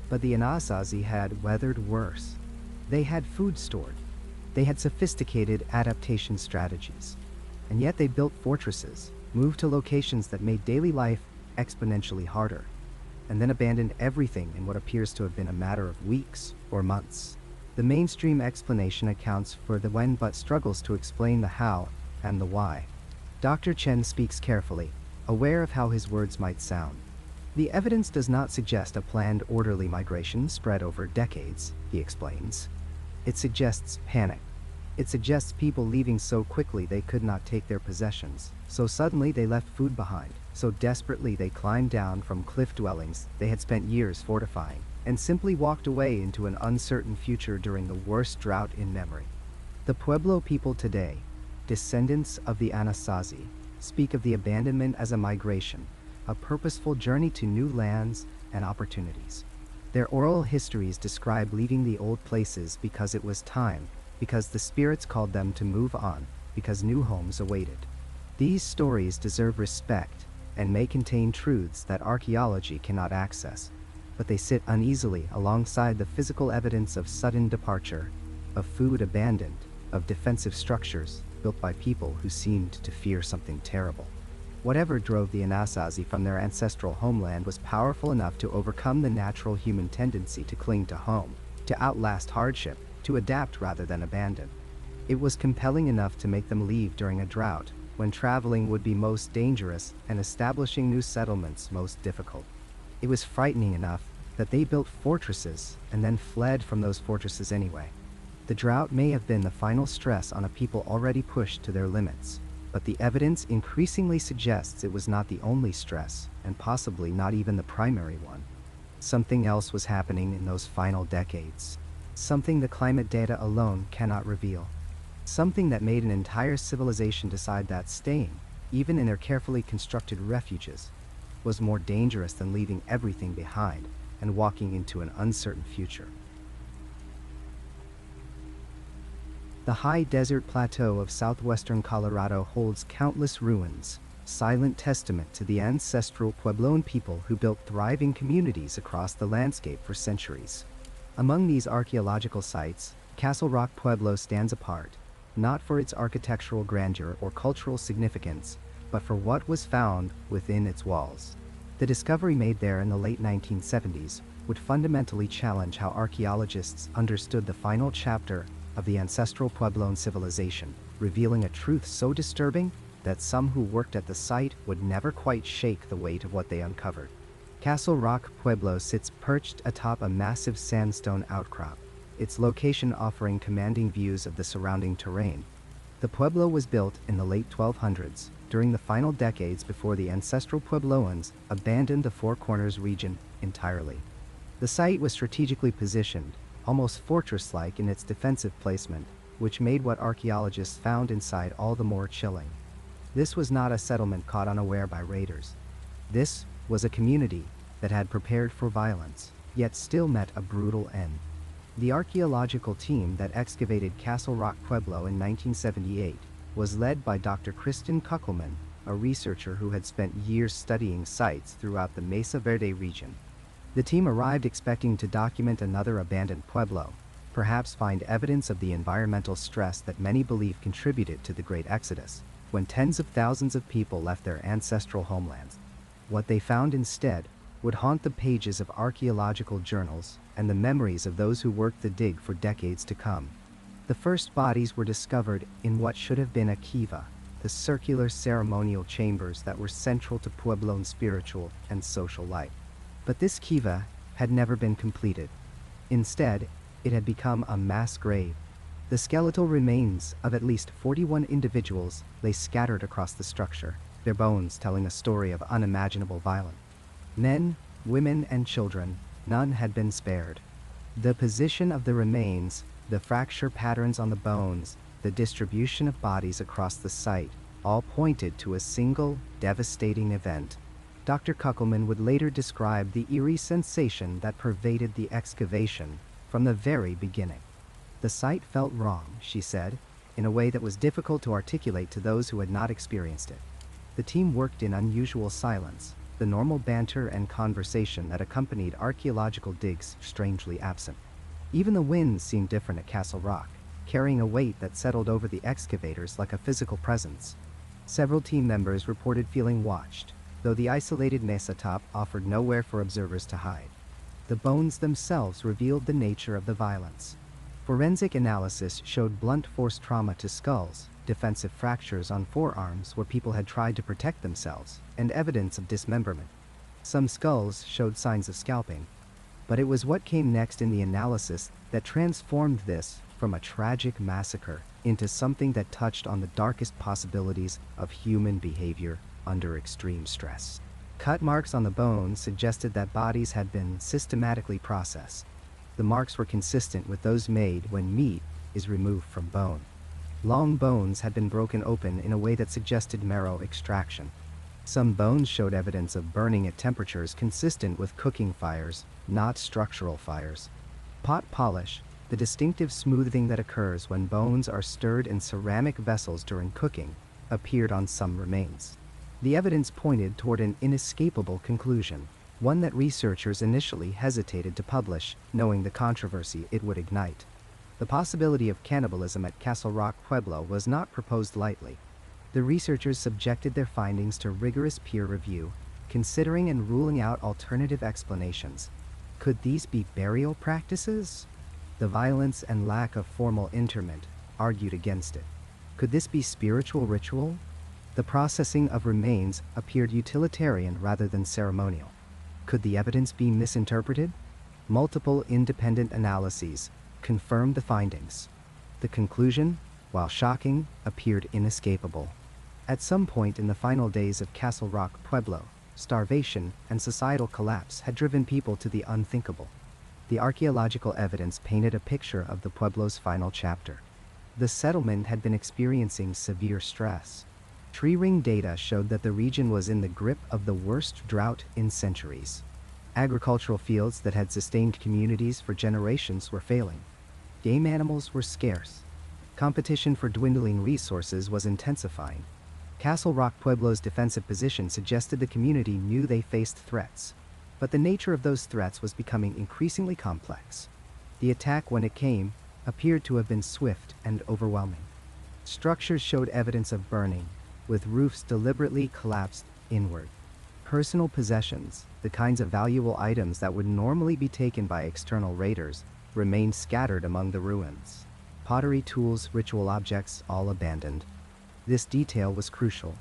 But the Anasazi had weathered worse. They had food stored. They had sophisticated adaptation strategies. And yet they built fortresses, moved to locations that made daily life exponentially harder, and then abandoned everything in what appears to have been a matter of weeks or months. The mainstream explanation accounts for the when but struggles to explain the how and the why. Dr. Chen speaks carefully, aware of how his words might sound. The evidence does not suggest a planned orderly migration spread over decades, he explains. It suggests panic. It suggests people leaving so quickly they could not take their possessions, so suddenly they left food behind, so desperately they climbed down from cliff dwellings they had spent years fortifying, and simply walked away into an uncertain future during the worst drought in memory. The Pueblo people today, descendants of the Anasazi, speak of the abandonment as a migration, a purposeful journey to new lands and opportunities. Their oral histories describe leaving the old places because it was time, because the spirits called them to move on, because new homes awaited. These stories deserve respect and may contain truths that archaeology cannot access, but they sit uneasily alongside the physical evidence of sudden departure, of food abandoned, of defensive structures built by people who seemed to fear something terrible. Whatever drove the Anasazi from their ancestral homeland was powerful enough to overcome the natural human tendency to cling to home, to outlast hardship, to adapt rather than abandon. It was compelling enough to make them leave during a drought, when traveling would be most dangerous and establishing new settlements most difficult. It was frightening enough that they built fortresses and then fled from those fortresses anyway. The drought may have been the final stress on a people already pushed to their limits, but the evidence increasingly suggests it was not the only stress, and possibly not even the primary one. Something else was happening in those final decades. Something the climate data alone cannot reveal. Something that made an entire civilization decide that staying, even in their carefully constructed refuges, was more dangerous than leaving everything behind and walking into an uncertain future. The high desert plateau of southwestern Colorado holds countless ruins, silent testament to the ancestral Puebloan people who built thriving communities across the landscape for centuries. Among these archaeological sites, Castle Rock Pueblo stands apart, not for its architectural grandeur or cultural significance, but for what was found within its walls. The discovery made there in the late 1970s would fundamentally challenge how archaeologists understood the final chapter of the ancestral Puebloan civilization, revealing a truth so disturbing that some who worked at the site would never quite shake the weight of what they uncovered. Castle Rock Pueblo sits perched atop a massive sandstone outcrop, its location offering commanding views of the surrounding terrain. The Pueblo was built in the late 1200s, during the final decades before the ancestral Puebloans abandoned the Four Corners region entirely. The site was strategically positioned, almost fortress-like in its defensive placement, which made what archaeologists found inside all the more chilling. This was not a settlement caught unaware by raiders. This was a community that had prepared for violence, yet still met a brutal end. The archaeological team that excavated Castle Rock Pueblo in 1978 was led by Dr. Kristen Kuckelman, a researcher who had spent years studying sites throughout the Mesa Verde region. The team arrived expecting to document another abandoned pueblo, perhaps find evidence of the environmental stress that many believe contributed to the Great Exodus, when tens of thousands of people left their ancestral homelands. What they found instead would haunt the pages of archaeological journals and the memories of those who worked the dig for decades to come. The first bodies were discovered in what should have been a kiva, the circular ceremonial chambers that were central to Puebloan spiritual and social life. But this kiva had never been completed. Instead, it had become a mass grave. The skeletal remains of at least 41 individuals lay scattered across the structure, their bones telling a story of unimaginable violence. Men, women, and children, none had been spared. The position of the remains, the fracture patterns on the bones, the distribution of bodies across the site, all pointed to a single, devastating event. Dr. Kuckelman would later describe the eerie sensation that pervaded the excavation from the very beginning. The site felt wrong, she said, in a way that was difficult to articulate to those who had not experienced it. The team worked in unusual silence, the normal banter and conversation that accompanied archaeological digs strangely absent. Even the winds seemed different at Castle Rock, carrying a weight that settled over the excavators like a physical presence. Several team members reported feeling watched, though the isolated mesa top offered nowhere for observers to hide. The bones themselves revealed the nature of the violence. Forensic analysis showed blunt force trauma to skulls, defensive fractures on forearms where people had tried to protect themselves, and evidence of dismemberment. Some skulls showed signs of scalping, but it was what came next in the analysis that transformed this from a tragic massacre into something that touched on the darkest possibilities of human behavior under extreme stress. Cut marks on the bones suggested that bodies had been systematically processed. The marks were consistent with those made when meat is removed from bone. Long bones had been broken open in a way that suggested marrow extraction. Some bones showed evidence of burning at temperatures consistent with cooking fires, not structural fires. Pot polish, the distinctive smoothing that occurs when bones are stirred in ceramic vessels during cooking, appeared on some remains. The evidence pointed toward an inescapable conclusion, one that researchers initially hesitated to publish, knowing the controversy it would ignite. The possibility of cannibalism at Castle Rock Pueblo was not proposed lightly. The researchers subjected their findings to rigorous peer review, considering and ruling out alternative explanations. Could these be burial practices? The violence and lack of formal interment argued against it. Could this be spiritual ritual? The processing of remains appeared utilitarian rather than ceremonial. Could the evidence be misinterpreted? Multiple independent analyses confirmed the findings. The conclusion, while shocking, appeared inescapable. At some point in the final days of Castle Rock Pueblo, starvation and societal collapse had driven people to the unthinkable. The archaeological evidence painted a picture of the Pueblo's final chapter. The settlement had been experiencing severe stress. Tree ring data showed that the region was in the grip of the worst drought in centuries. Agricultural fields that had sustained communities for generations were failing. Game animals were scarce. Competition for dwindling resources was intensifying. Castle Rock Pueblo's defensive position suggested the community knew they faced threats, but the nature of those threats was becoming increasingly complex. The attack, when it came, appeared to have been swift and overwhelming. Structures showed evidence of burning, with roofs deliberately collapsed inward. Personal possessions, the kinds of valuable items that would normally be taken by external raiders, remained scattered among the ruins. Pottery tools, ritual objects, all abandoned. This detail was crucial.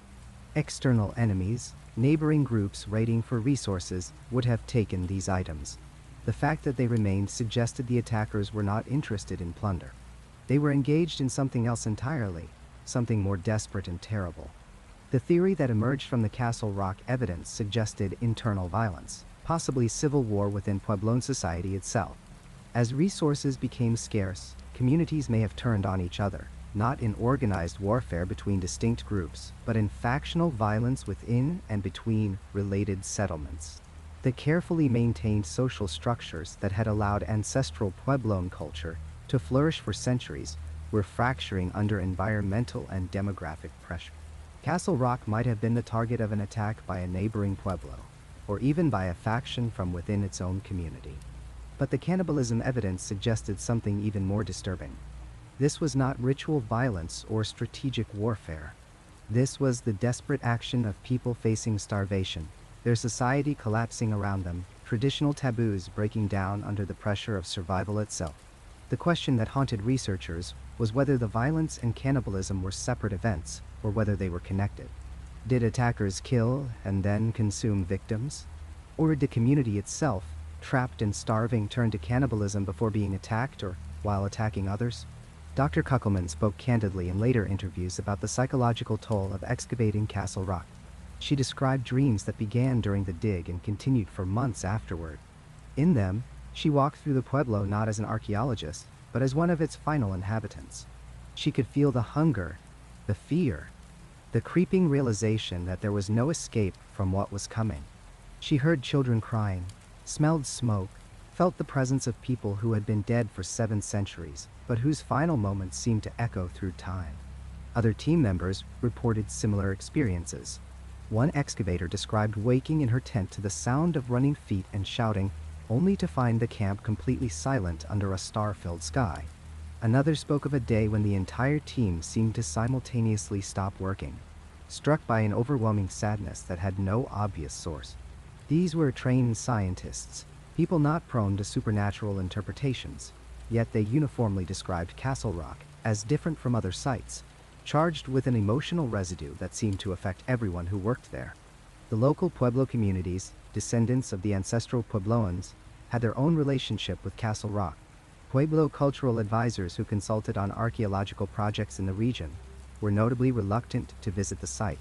External enemies, neighboring groups raiding for resources, would have taken these items. The fact that they remained suggested the attackers were not interested in plunder. They were engaged in something else entirely, something more desperate and terrible. The theory that emerged from the Castle Rock evidence suggested internal violence, possibly civil war within Puebloan society itself. As resources became scarce, communities may have turned on each other, not in organized warfare between distinct groups, but in factional violence within and between related settlements. The carefully maintained social structures that had allowed ancestral Puebloan culture to flourish for centuries were fracturing under environmental and demographic pressure. Castle Rock might have been the target of an attack by a neighboring Pueblo, or even by a faction from within its own community. But the cannibalism evidence suggested something even more disturbing. This was not ritual violence or strategic warfare. This was the desperate action of people facing starvation, their society collapsing around them, traditional taboos breaking down under the pressure of survival itself. The question that haunted researchers was whether the violence and cannibalism were separate events, or whether they were connected. Did attackers kill and then consume victims? Or did the community itself, trapped and starving, turn to cannibalism before being attacked or while attacking others? Dr. Kuckelman spoke candidly in later interviews about the psychological toll of excavating Castle Rock. She described dreams that began during the dig and continued for months afterward. In them, she walked through the Pueblo not as an archaeologist, but as one of its final inhabitants. She could feel the hunger, the fear, the creeping realization that there was no escape from what was coming. She heard children crying, smelled smoke, felt the presence of people who had been dead for 7 centuries, but whose final moments seemed to echo through time. Other team members reported similar experiences. One excavator described waking in her tent to the sound of running feet and shouting, only to find the camp completely silent under a star-filled sky. Another spoke of a day when the entire team seemed to simultaneously stop working, struck by an overwhelming sadness that had no obvious source. These were trained scientists, people not prone to supernatural interpretations, yet they uniformly described Castle Rock as different from other sites, charged with an emotional residue that seemed to affect everyone who worked there. The local Pueblo communities, descendants of the ancestral Puebloans, had their own relationship with Castle Rock. Pueblo cultural advisors who consulted on archaeological projects in the region were notably reluctant to visit the site.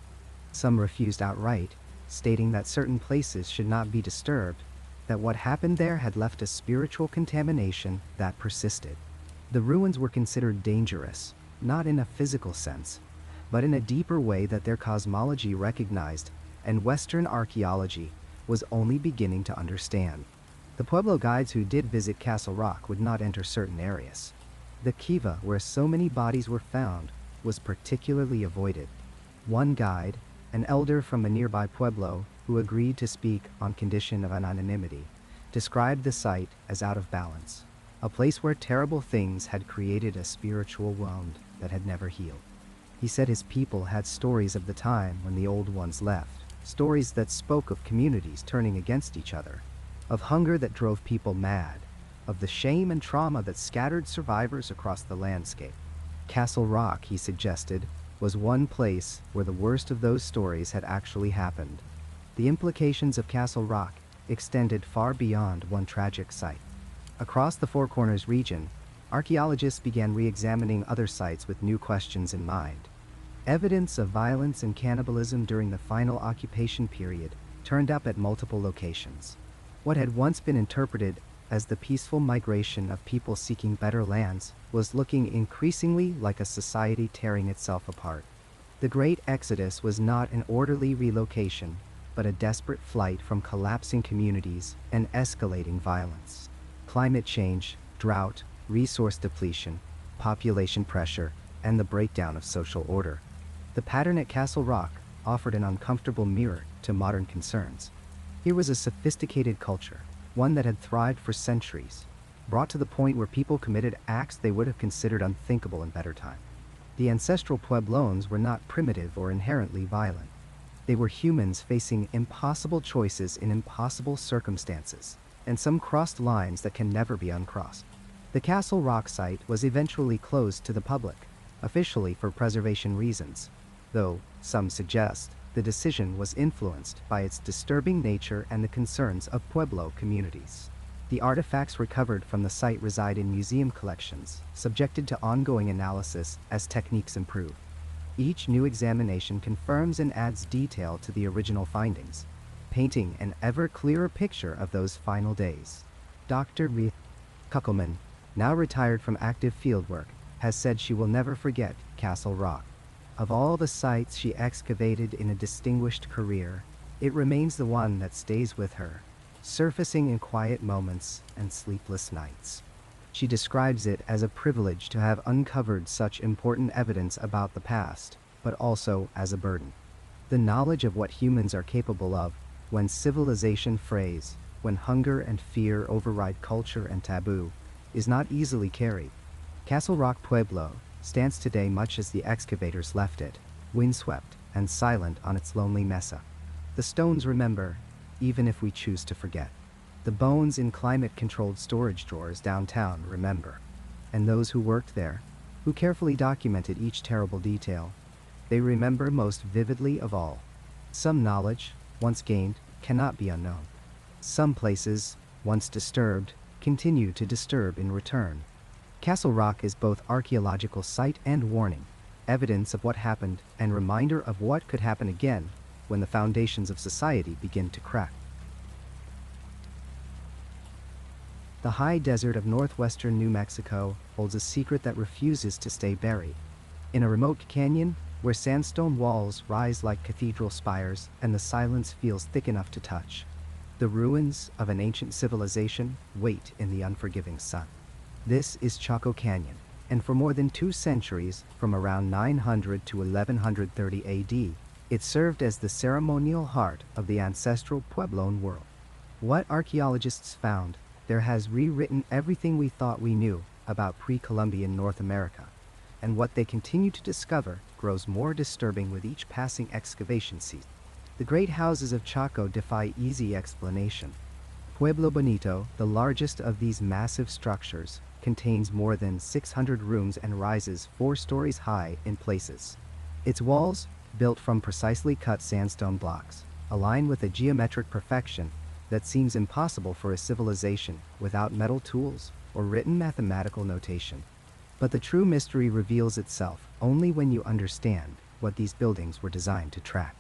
Some refused outright, stating that certain places should not be disturbed, that what happened there had left a spiritual contamination that persisted. The ruins were considered dangerous, not in a physical sense, but in a deeper way that their cosmology recognized, and Western archaeology was only beginning to understand. The Pueblo guides who did visit Castle Rock would not enter certain areas. The Kiva, where so many bodies were found, was particularly avoided. One guide, an elder from a nearby Pueblo who agreed to speak on condition of anonymity, described the site as out of balance, a place where terrible things had created a spiritual wound that had never healed. He said his people had stories of the time when the old ones left, stories that spoke of communities turning against each other, of hunger that drove people mad, of the shame and trauma that scattered survivors across the landscape. Castle Rock, he suggested, was one place where the worst of those stories had actually happened. The implications of Castle Rock extended far beyond one tragic site. Across the Four Corners region, archaeologists began re-examining other sites with new questions in mind. Evidence of violence and cannibalism during the final occupation period turned up at multiple locations. What had once been interpreted as the peaceful migration of people seeking better lands was looking increasingly like a society tearing itself apart. The Great Exodus was not an orderly relocation, but a desperate flight from collapsing communities and escalating violence. Climate change, drought, resource depletion, population pressure, and the breakdown of social order. The pattern at Castle Rock offered an uncomfortable mirror to modern concerns. Here was a sophisticated culture, one that had thrived for centuries, brought to the point where people committed acts they would have considered unthinkable in better time. The ancestral Puebloans were not primitive or inherently violent. They were humans facing impossible choices in impossible circumstances, and some crossed lines that can never be uncrossed. The Castle Rock site was eventually closed to the public, officially for preservation reasons, though some suggest The decision was influenced by its disturbing nature and the concerns of Pueblo communities. The artifacts recovered from the site reside in museum collections, subjected to ongoing analysis as techniques improve. Each new examination confirms and adds detail to the original findings, painting an ever clearer picture of those final days. Dr. Ruth Kuckelman, now retired from active fieldwork, has said she will never forget Castle Rock. Of all the sites she excavated in a distinguished career, it remains the one that stays with her, surfacing in quiet moments and sleepless nights. She describes it as a privilege to have uncovered such important evidence about the past, but also as a burden. The knowledge of what humans are capable of when civilization frays, when hunger and fear override culture and taboo, is not easily carried. Castle Rock Pueblo stands today much as the excavators left it, windswept and silent on its lonely mesa. The stones remember, even if we choose to forget. The bones in climate-controlled storage drawers downtown remember. And those who worked there, who carefully documented each terrible detail, they remember most vividly of all. Some knowledge, once gained, cannot be unknown. Some places, once disturbed, continue to disturb in return. Castle Rock is both archaeological site and warning, evidence of what happened and reminder of what could happen again when the foundations of society begin to crack. The high desert of northwestern New Mexico holds a secret that refuses to stay buried. In a remote canyon, where sandstone walls rise like cathedral spires and the silence feels thick enough to touch, the ruins of an ancient civilization wait in the unforgiving sun. This is Chaco Canyon, and for more than 2 centuries, from around 900 to 1130 AD, it served as the ceremonial heart of the ancestral Puebloan world. What archaeologists found there has rewritten everything we thought we knew about pre-Columbian North America, and what they continue to discover grows more disturbing with each passing excavation season. The great houses of Chaco defy easy explanation. Pueblo Bonito, the largest of these massive structures, contains more than 600 rooms and rises 4 stories high in places. Its walls, built from precisely cut sandstone blocks, align with a geometric perfection that seems impossible for a civilization without metal tools or written mathematical notation. But the true mystery reveals itself only when you understand what these buildings were designed to track.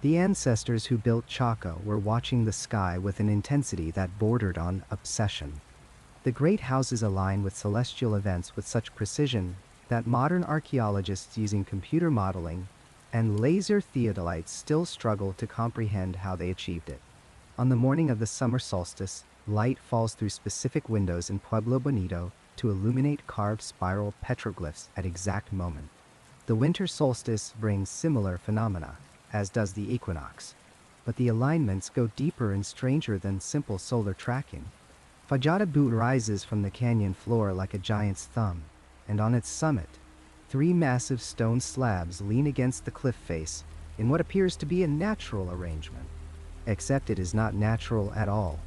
The ancestors who built Chaco were watching the sky with an intensity that bordered on obsession. The great houses align with celestial events with such precision that modern archaeologists using computer modeling and laser theodolites still struggle to comprehend how they achieved it. On the morning of the summer solstice, light falls through specific windows in Pueblo Bonito to illuminate carved spiral petroglyphs at exact moment. The winter solstice brings similar phenomena, as does the equinox, but the alignments go deeper and stranger than simple solar tracking. Fajada Butte rises from the canyon floor like a giant's thumb, and on its summit, 3 massive stone slabs lean against the cliff face in what appears to be a natural arrangement. Except it is not natural at all.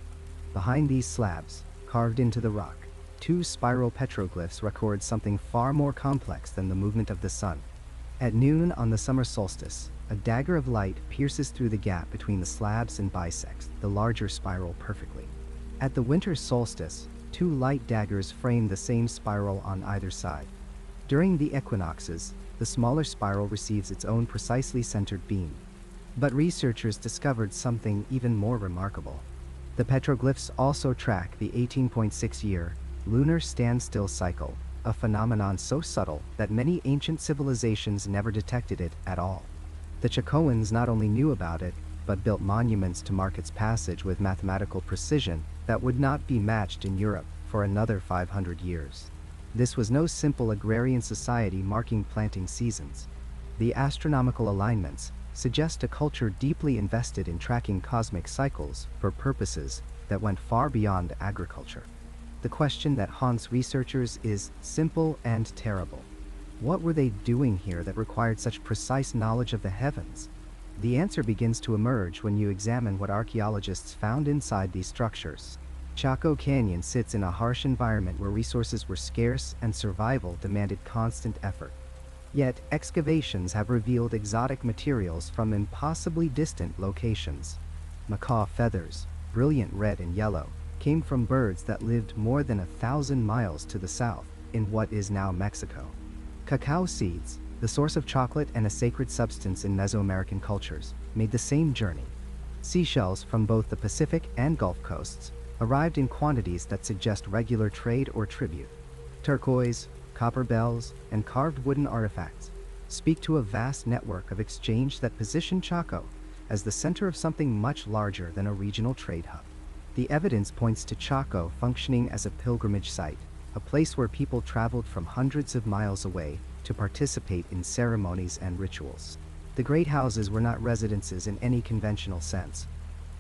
Behind these slabs, carved into the rock, 2 spiral petroglyphs record something far more complex than the movement of the sun. At noon on the summer solstice, a dagger of light pierces through the gap between the slabs and bisects the larger spiral perfectly. At the winter solstice, 2 light daggers frame the same spiral on either side. During the equinoxes, the smaller spiral receives its own precisely centered beam. But researchers discovered something even more remarkable. The petroglyphs also track the 18.6-year lunar standstill cycle, a phenomenon so subtle that many ancient civilizations never detected it at all. The Chacoans not only knew about it, but built monuments to mark its passage with mathematical precision that would not be matched in Europe for another 500 years. This was no simple agrarian society marking planting seasons. The astronomical alignments suggest a culture deeply invested in tracking cosmic cycles for purposes that went far beyond agriculture. The question that haunts researchers is simple and terrible. What were they doing here that required such precise knowledge of the heavens? The answer begins to emerge when you examine what archaeologists found inside these structures. Chaco Canyon sits in a harsh environment where resources were scarce and survival demanded constant effort. Yet, excavations have revealed exotic materials from impossibly distant locations. Macaw feathers, brilliant red and yellow, came from birds that lived more than 1,000 miles to the south, in what is now Mexico. Cacao seeds, the source of chocolate and a sacred substance in Mesoamerican cultures, made the same journey. Seashells from both the Pacific and Gulf coasts arrived in quantities that suggest regular trade or tribute. Turquoise, copper bells, and carved wooden artifacts speak to a vast network of exchange that positioned Chaco as the center of something much larger than a regional trade hub. The evidence points to Chaco functioning as a pilgrimage site, a place where people traveled from hundreds of miles away to participate in ceremonies and rituals. The great houses were not residences in any conventional sense.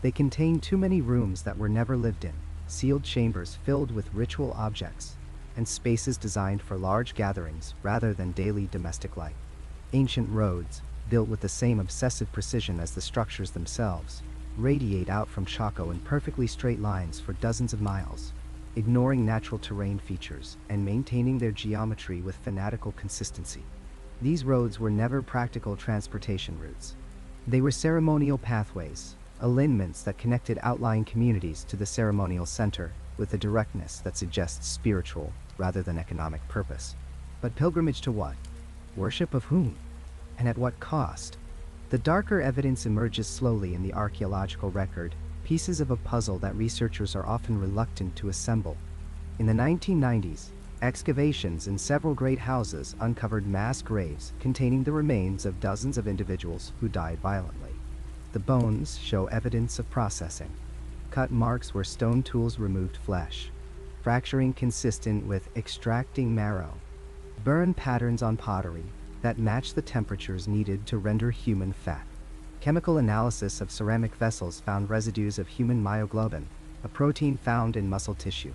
They contained too many rooms that were never lived in, sealed chambers filled with ritual objects, and spaces designed for large gatherings rather than daily domestic life. Ancient roads, built with the same obsessive precision as the structures themselves, radiate out from Chaco in perfectly straight lines for dozens of miles, ignoring natural terrain features and maintaining their geometry with fanatical consistency. These roads were never practical transportation routes. They were ceremonial pathways, alignments that connected outlying communities to the ceremonial center with a directness that suggests spiritual rather than economic purpose. But pilgrimage to what? Worship of whom? And at what cost? The darker evidence emerges slowly in the archaeological record, pieces of a puzzle that researchers are often reluctant to assemble. In the 1990s, excavations in several great houses uncovered mass graves containing the remains of dozens of individuals who died violently. The bones show evidence of processing. Cut marks where stone tools removed flesh. Fracturing consistent with extracting marrow. Burn patterns on pottery that match the temperatures needed to render human fat. Chemical analysis of ceramic vessels found residues of human myoglobin, a protein found in muscle tissue.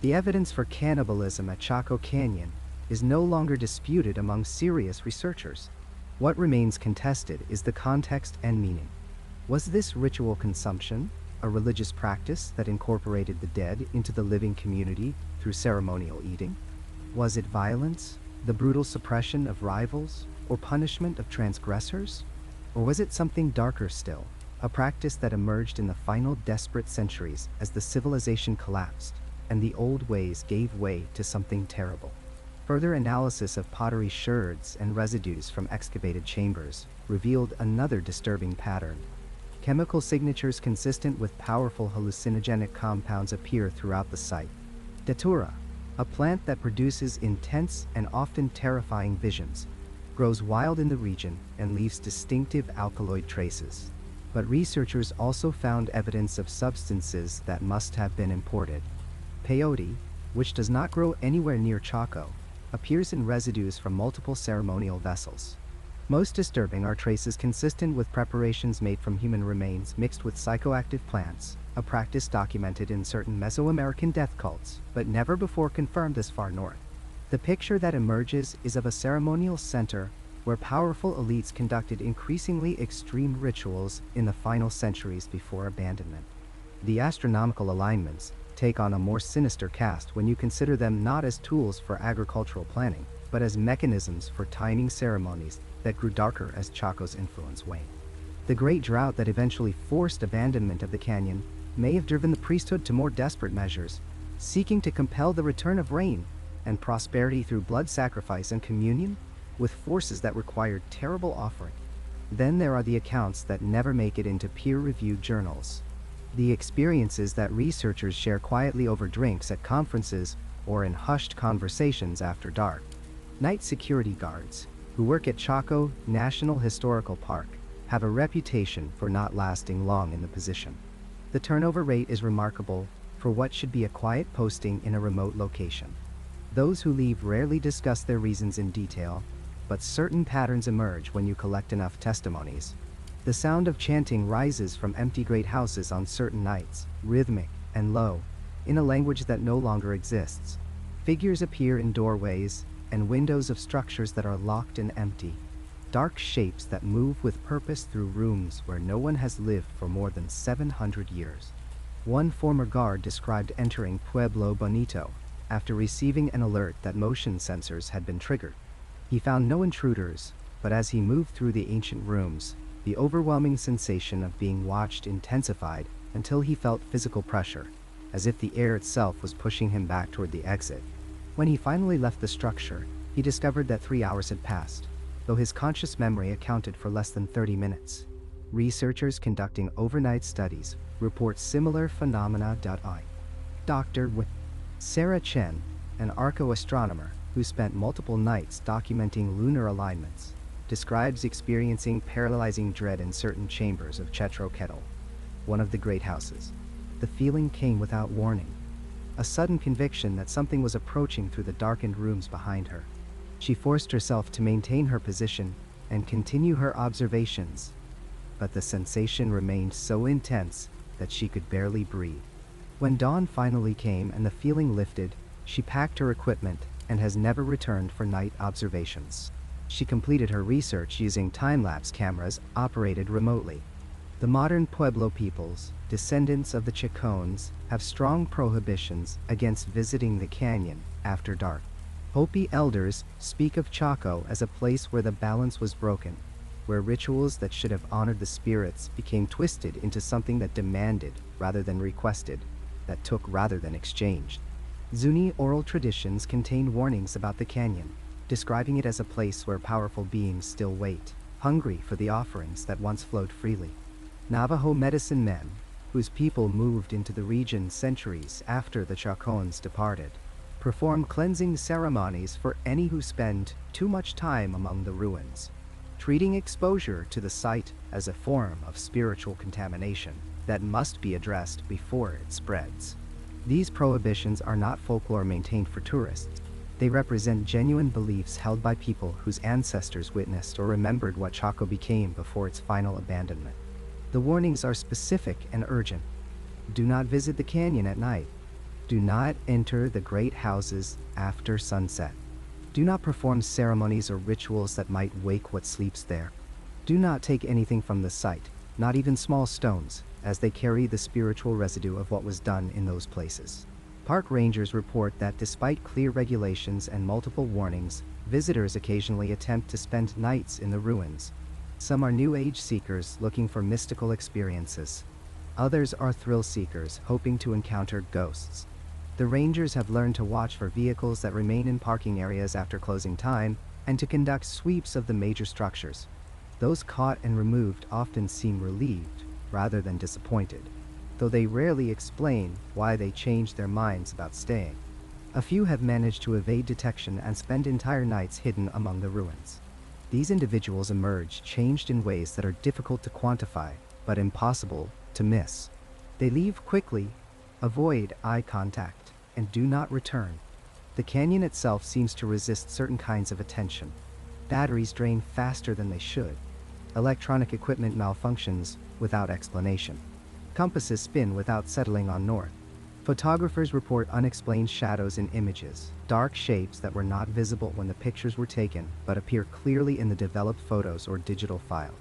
The evidence for cannibalism at Chaco Canyon is no longer disputed among serious researchers. What remains contested is the context and meaning. Was this ritual consumption a religious practice that incorporated the dead into the living community through ceremonial eating? Was it violence, the brutal suppression of rivals, or punishment of transgressors? Or was it something darker still, a practice that emerged in the final desperate centuries as the civilization collapsed and the old ways gave way to something terrible? Further analysis of pottery sherds and residues from excavated chambers revealed another disturbing pattern. Chemical signatures consistent with powerful hallucinogenic compounds appear throughout the site. Datura, a plant that produces intense and often terrifying visions, grows wild in the region and leaves distinctive alkaloid traces. But researchers also found evidence of substances that must have been imported. Peyote, which does not grow anywhere near Chaco, appears in residues from multiple ceremonial vessels. Most disturbing are traces consistent with preparations made from human remains mixed with psychoactive plants, a practice documented in certain Mesoamerican death cults, but never before confirmed this far north. The picture that emerges is of a ceremonial center where powerful elites conducted increasingly extreme rituals in the final centuries before abandonment. The astronomical alignments take on a more sinister cast when you consider them not as tools for agricultural planning, but as mechanisms for timing ceremonies that grew darker as Chaco's influence waned. The great drought that eventually forced abandonment of the canyon may have driven the priesthood to more desperate measures, seeking to compel the return of rain and prosperity through blood sacrifice and communion with forces that required terrible offering. Then there are the accounts that never make it into peer-reviewed journals. The experiences that researchers share quietly over drinks at conferences or in hushed conversations after dark. Night security guards, who work at Chaco National Historical Park, have a reputation for not lasting long in the position. The turnover rate is remarkable for what should be a quiet posting in a remote location. Those who leave rarely discuss their reasons in detail, but certain patterns emerge when you collect enough testimonies. The sound of chanting rises from empty great houses on certain nights, rhythmic and low, in a language that no longer exists. Figures appear in doorways and windows of structures that are locked and empty. Dark shapes that move with purpose through rooms where no one has lived for more than 700 years. One former guard described entering Pueblo Bonito after receiving an alert that motion sensors had been triggered. He found no intruders, but as he moved through the ancient rooms, the overwhelming sensation of being watched intensified until he felt physical pressure, as if the air itself was pushing him back toward the exit. When he finally left the structure, he discovered that 3 hours had passed, though his conscious memory accounted for less than 30 minutes. Researchers conducting overnight studies report similar phenomena. Dr. Sarah Chen, an archaeoastronomer who spent multiple nights documenting lunar alignments, describes experiencing paralyzing dread in certain chambers of Chaco, one of the great houses. The feeling came without warning, a sudden conviction that something was approaching through the darkened rooms behind her. She forced herself to maintain her position and continue her observations, but the sensation remained so intense that she could barely breathe. When dawn finally came and the feeling lifted, she packed her equipment and has never returned for night observations. She completed her research using time-lapse cameras operated remotely. The modern Pueblo peoples, descendants of the Chacoans, have strong prohibitions against visiting the canyon after dark. Hopi elders speak of Chaco as a place where the balance was broken, where rituals that should have honored the spirits became twisted into something that demanded rather than requested, that took rather than exchanged. Zuni oral traditions contain warnings about the canyon, describing it as a place where powerful beings still wait, hungry for the offerings that once flowed freely. Navajo medicine men, whose people moved into the region centuries after the Chacoans departed, perform cleansing ceremonies for any who spend too much time among the ruins, treating exposure to the site as a form of spiritual contamination that must be addressed before it spreads. These prohibitions are not folklore maintained for tourists. They represent genuine beliefs held by people whose ancestors witnessed or remembered what Chaco became before its final abandonment. The warnings are specific and urgent. Do not visit the canyon at night. Do not enter the great houses after sunset. Do not perform ceremonies or rituals that might wake what sleeps there. Do not take anything from the site, not even small stones, as they carry the spiritual residue of what was done in those places. Park rangers report that despite clear regulations and multiple warnings, visitors occasionally attempt to spend nights in the ruins. Some are New Age seekers looking for mystical experiences. Others are thrill seekers hoping to encounter ghosts. The rangers have learned to watch for vehicles that remain in parking areas after closing time and to conduct sweeps of the major structures. Those caught and removed often seem relieved rather than disappointed, though they rarely explain why they changed their minds about staying. A few have managed to evade detection and spend entire nights hidden among the ruins. These individuals emerge changed in ways that are difficult to quantify, but impossible to miss. They leave quickly, avoid eye contact, and do not return. The canyon itself seems to resist certain kinds of attention. Batteries drain faster than they should. Electronic equipment malfunctions without explanation. Compasses spin without settling on north. Photographers report unexplained shadows in images, dark shapes that were not visible when the pictures were taken but appear clearly in the developed photos or digital file.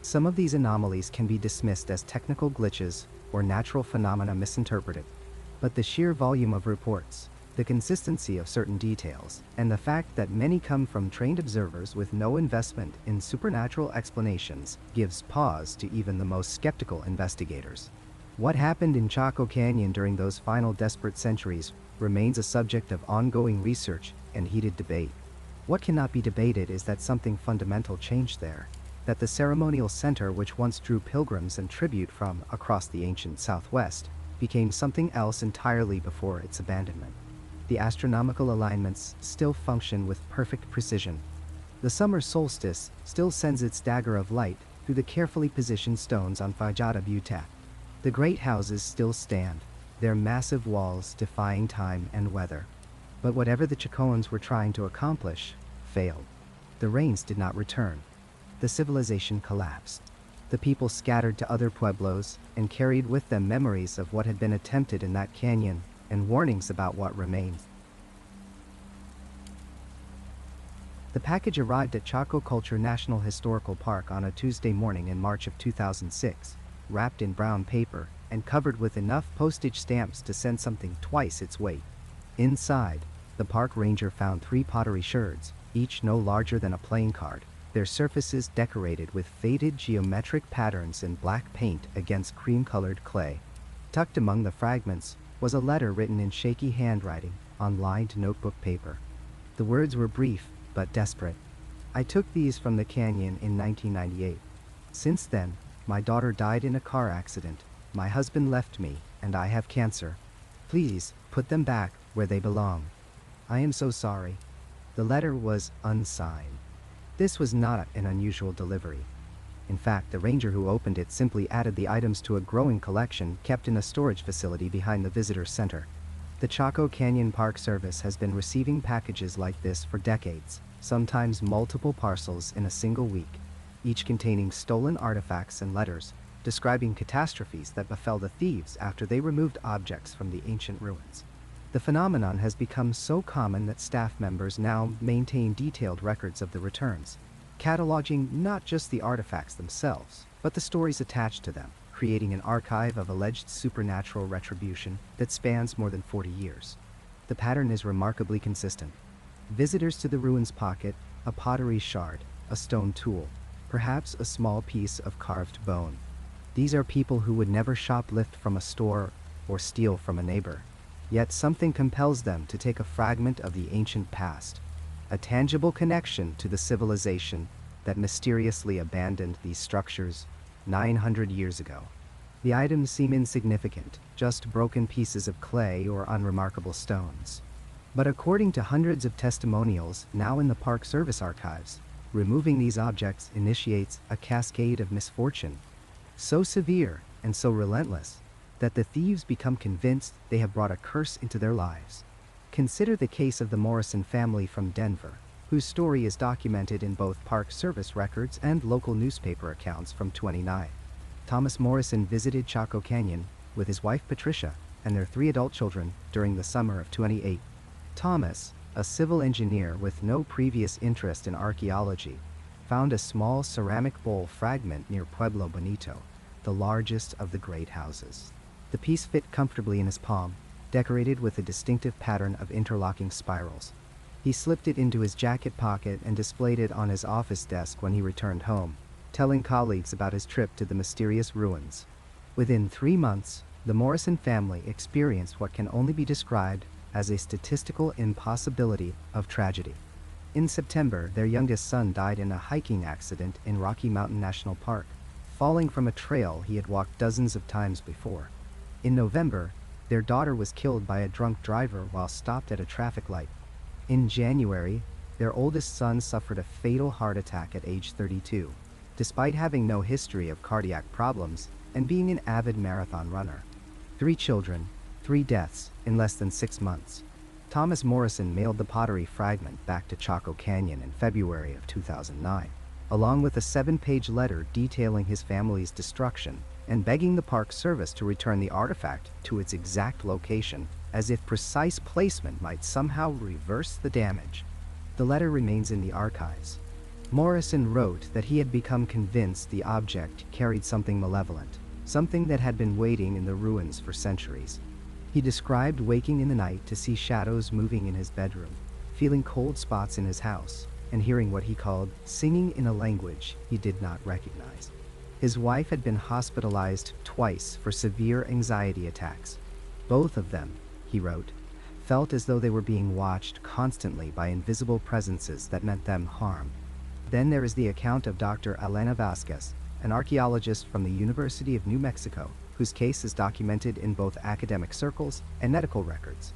Some of these anomalies can be dismissed as technical glitches or natural phenomena misinterpreted, but the sheer volume of reports, the consistency of certain details, and the fact that many come from trained observers with no investment in supernatural explanations gives pause to even the most skeptical investigators. What happened in Chaco Canyon during those final desperate centuries remains a subject of ongoing research and heated debate. What cannot be debated is that something fundamental changed there, that the ceremonial center which once drew pilgrims and tribute from across the ancient Southwest became something else entirely before its abandonment. The astronomical alignments still function with perfect precision. The summer solstice still sends its dagger of light through the carefully positioned stones on Fajada Butte. The great houses still stand, their massive walls defying time and weather. But whatever the Chacoans were trying to accomplish failed. The rains did not return. The civilization collapsed. The people scattered to other pueblos and carried with them memories of what had been attempted in that canyon and warnings about what remained. The package arrived at Chaco Culture National Historical Park on a Tuesday morning in March of 2006, wrapped in brown paper and covered with enough postage stamps to send something twice its weight. Inside, the park ranger found 3 pottery sherds, each no larger than a playing card, their surfaces decorated with faded geometric patterns in black paint against cream-colored clay. Tucked among the fragments was a letter written in shaky handwriting on lined notebook paper. The words were brief but desperate. I took these from the canyon in 1998. Since then, my daughter died in a car accident, my husband left me, and I have cancer. Please, put them back where they belong. I am so sorry. The letter was unsigned. This was not an unusual delivery. In fact, the ranger who opened it simply added the items to a growing collection kept in a storage facility behind the visitor center. The Chaco Canyon Park Service has been receiving packages like this for decades, sometimes multiple parcels in a single week, each containing stolen artifacts and letters describing catastrophes that befell the thieves after they removed objects from the ancient ruins. The phenomenon has become so common that staff members now maintain detailed records of the returns, cataloging not just the artifacts themselves, but the stories attached to them, creating an archive of alleged supernatural retribution that spans more than 40 years. The pattern is remarkably consistent. Visitors to the ruins pocket a pottery shard, a stone tool, perhaps a small piece of carved bone. These are people who would never shoplift from a store or steal from a neighbor. Yet something compels them to take a fragment of the ancient past, a tangible connection to the civilization that mysteriously abandoned these structures 900 years ago. The items seem insignificant, just broken pieces of clay or unremarkable stones. But according to hundreds of testimonials now in the Park Service archives, removing these objects initiates a cascade of misfortune, so severe and so relentless that the thieves become convinced they have brought a curse into their lives. Consider the case of the Morrison family from Denver, whose story is documented in both Park Service records and local newspaper accounts from 29. Thomas Morrison visited Chaco Canyon with his wife Patricia and their 3 adult children during the summer of 28. Thomas, a civil engineer with no previous interest in archaeology, found a small ceramic bowl fragment near Pueblo Bonito, the largest of the great houses. The piece fit comfortably in his palm, decorated with a distinctive pattern of interlocking spirals. He slipped it into his jacket pocket and displayed it on his office desk when he returned home, telling colleagues about his trip to the mysterious ruins. Within 3 months, the Morrison family experienced what can only be described as a statistical impossibility of tragedy. In September, their youngest son died in a hiking accident in Rocky Mountain National Park, falling from a trail he had walked dozens of times before. In November, their daughter was killed by a drunk driver while stopped at a traffic light. In January, their oldest son suffered a fatal heart attack at age 32, despite having no history of cardiac problems and being an avid marathon runner. 3 children, 3 deaths in less than 6 months. Thomas Morrison mailed the pottery fragment back to Chaco Canyon in February of 2009, along with a 7-page letter detailing his family's destruction and begging the Park Service to return the artifact to its exact location, as if precise placement might somehow reverse the damage. The letter remains in the archives. Morrison wrote that he had become convinced the object carried something malevolent, something that had been waiting in the ruins for centuries. He described waking in the night to see shadows moving in his bedroom, feeling cold spots in his house, and hearing what he called singing in a language he did not recognize. His wife had been hospitalized twice for severe anxiety attacks. Both of them, he wrote, felt as though they were being watched constantly by invisible presences that meant them harm. Then there is the account of Dr. Elena Vasquez, an archaeologist from the University of New Mexico, whose case is documented in both academic circles and medical records.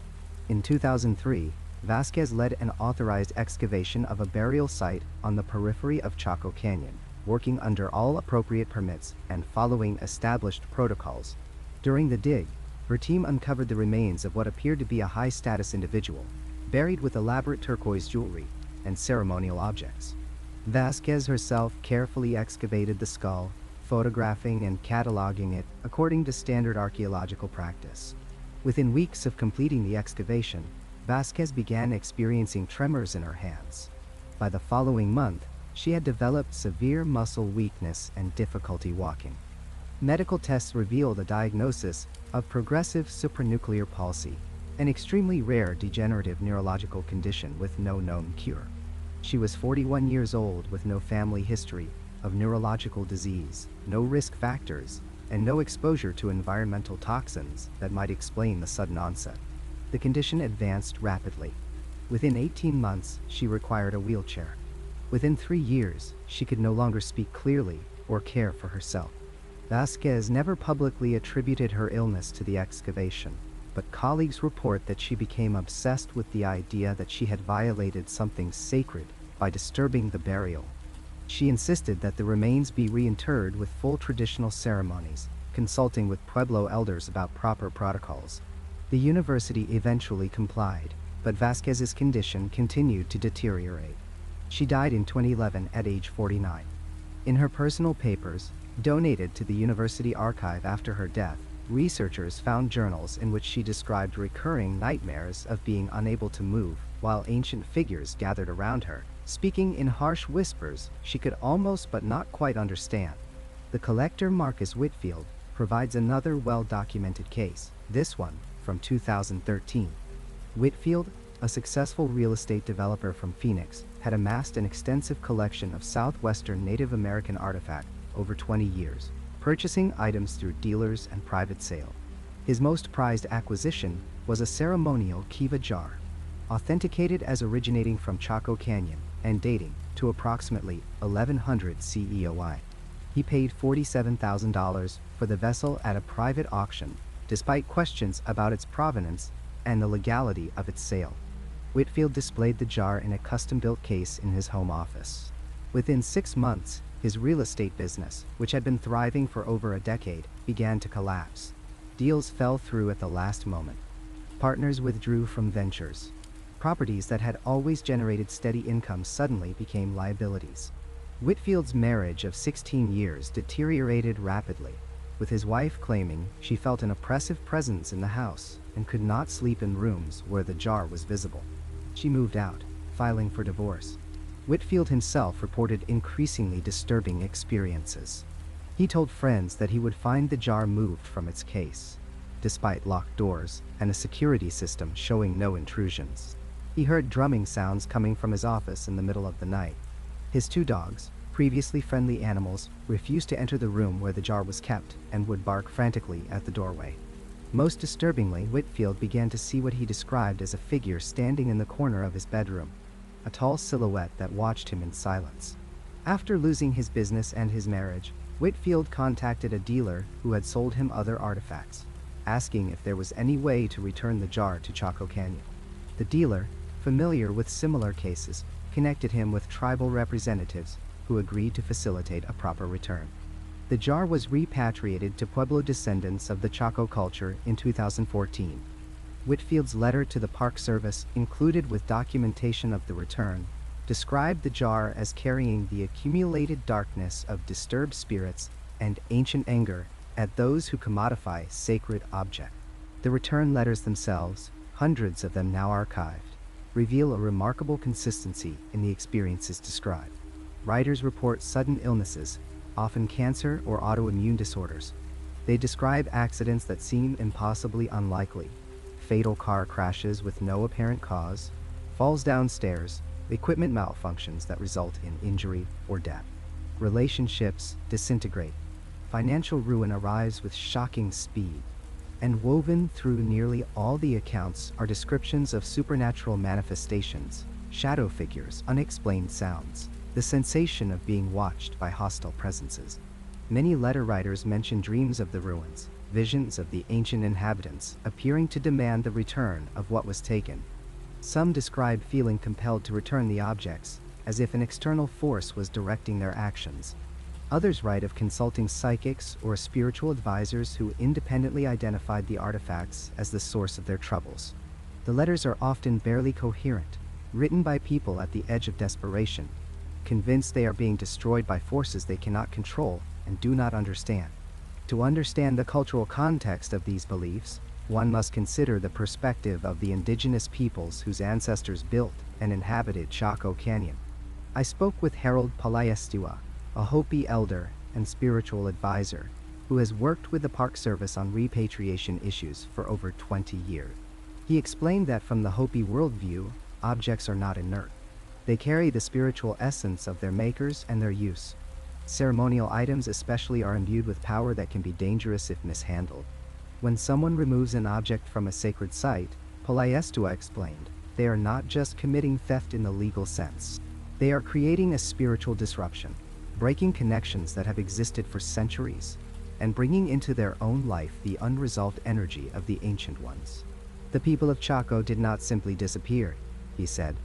In 2003, Vasquez led an authorized excavation of a burial site on the periphery of Chaco Canyon, working under all appropriate permits and following established protocols. During the dig, her team uncovered the remains of what appeared to be a high-status individual, buried with elaborate turquoise jewelry and ceremonial objects. Vasquez herself carefully excavated the skull, photographing and cataloging it according to standard archaeological practice. Within weeks of completing the excavation, Vasquez began experiencing tremors in her hands. By the following month, she had developed severe muscle weakness and difficulty walking. Medical tests revealed a diagnosis of progressive supranuclear palsy, an extremely rare degenerative neurological condition with no known cure. She was 41 years old with no family history of neurological disease, no risk factors, and no exposure to environmental toxins that might explain the sudden onset. The condition advanced rapidly. Within 18 months, she required a wheelchair. Within 3 years, she could no longer speak clearly or care for herself. Vasquez never publicly attributed her illness to the excavation, but colleagues report that she became obsessed with the idea that she had violated something sacred by disturbing the burial. She insisted that the remains be reinterred with full traditional ceremonies, consulting with Pueblo elders about proper protocols. The university eventually complied, but Vasquez's condition continued to deteriorate. She died in 2011 at age 49. In her personal papers, donated to the university archive after her death, researchers found journals in which she described recurring nightmares of being unable to move, while ancient figures gathered around her, speaking in harsh whispers she could almost but not quite understand. The collector Marcus Whitfield provides another well-documented case, this one from 2013. Whitfield, a successful real estate developer from Phoenix, had amassed an extensive collection of southwestern Native American artifacts over 20 years, purchasing items through dealers and private sale. His most prized acquisition was a ceremonial kiva jar, authenticated as originating from Chaco Canyon and dating to approximately 1100 CEOI. He paid $47,000 for the vessel at a private auction, despite questions about its provenance and the legality of its sale. Whitfield displayed the jar in a custom-built case in his home office. Within 6 months, his real estate business, which had been thriving for over a decade, began to collapse. Deals fell through at the last moment. Partners withdrew from ventures. Properties that had always generated steady income suddenly became liabilities. Whitfield's marriage of 16 years deteriorated rapidly, with his wife claiming she felt an oppressive presence in the house and could not sleep in rooms where the jar was visible. She moved out, filing for divorce. Whitfield himself reported increasingly disturbing experiences. He told friends that he would find the jar moved from its case, despite locked doors and a security system showing no intrusions. He heard drumming sounds coming from his office in the middle of the night. His 2 dogs, previously friendly animals, refused to enter the room where the jar was kept and would bark frantically at the doorway. Most disturbingly, Whitfield began to see what he described as a figure standing in the corner of his bedroom, a tall silhouette that watched him in silence. After losing his business and his marriage, Whitfield contacted a dealer who had sold him other artifacts, asking if there was any way to return the jar to Chaco Canyon. The dealer, familiar with similar cases, connected him with tribal representatives who agreed to facilitate a proper return. The jar was repatriated to Pueblo descendants of the Chaco culture in 2014. Whitfield's letter to the Park Service, included with documentation of the return, described the jar as carrying the accumulated darkness of disturbed spirits and ancient anger at those who commodify sacred objects. The return letters themselves, hundreds of them now archived, reveal a remarkable consistency in the experiences described. Writers report sudden illnesses, often cancer or autoimmune disorders. They describe accidents that seem impossibly unlikely, fatal car crashes with no apparent cause, falls downstairs, equipment malfunctions that result in injury or death. Relationships disintegrate. Financial ruin arrives with shocking speed. And woven through nearly all the accounts are descriptions of supernatural manifestations, shadow figures, unexplained sounds, the sensation of being watched by hostile presences. Many letter writers mention dreams of the ruins, visions of the ancient inhabitants appearing to demand the return of what was taken. Some describe feeling compelled to return the objects, as if an external force was directing their actions. Others write of consulting psychics or spiritual advisors who independently identified the artifacts as the source of their troubles. The letters are often barely coherent, written by people at the edge of desperation, convinced they are being destroyed by forces they cannot control and do not understand. To understand the cultural context of these beliefs, one must consider the perspective of the indigenous peoples whose ancestors built and inhabited Chaco Canyon. I spoke with Harold Palayestiwa, a Hopi elder and spiritual advisor, who has worked with the Park Service on repatriation issues for over 20 years. He explained that from the Hopi worldview, objects are not inert. They carry the spiritual essence of their makers and their use. Ceremonial items especially are imbued with power that can be dangerous if mishandled. When someone removes an object from a sacred site, Poliestua explained, they are not just committing theft in the legal sense. They are creating a spiritual disruption, breaking connections that have existed for centuries, and bringing into their own life the unresolved energy of the ancient ones. The people of Chaco did not simply disappear, he said.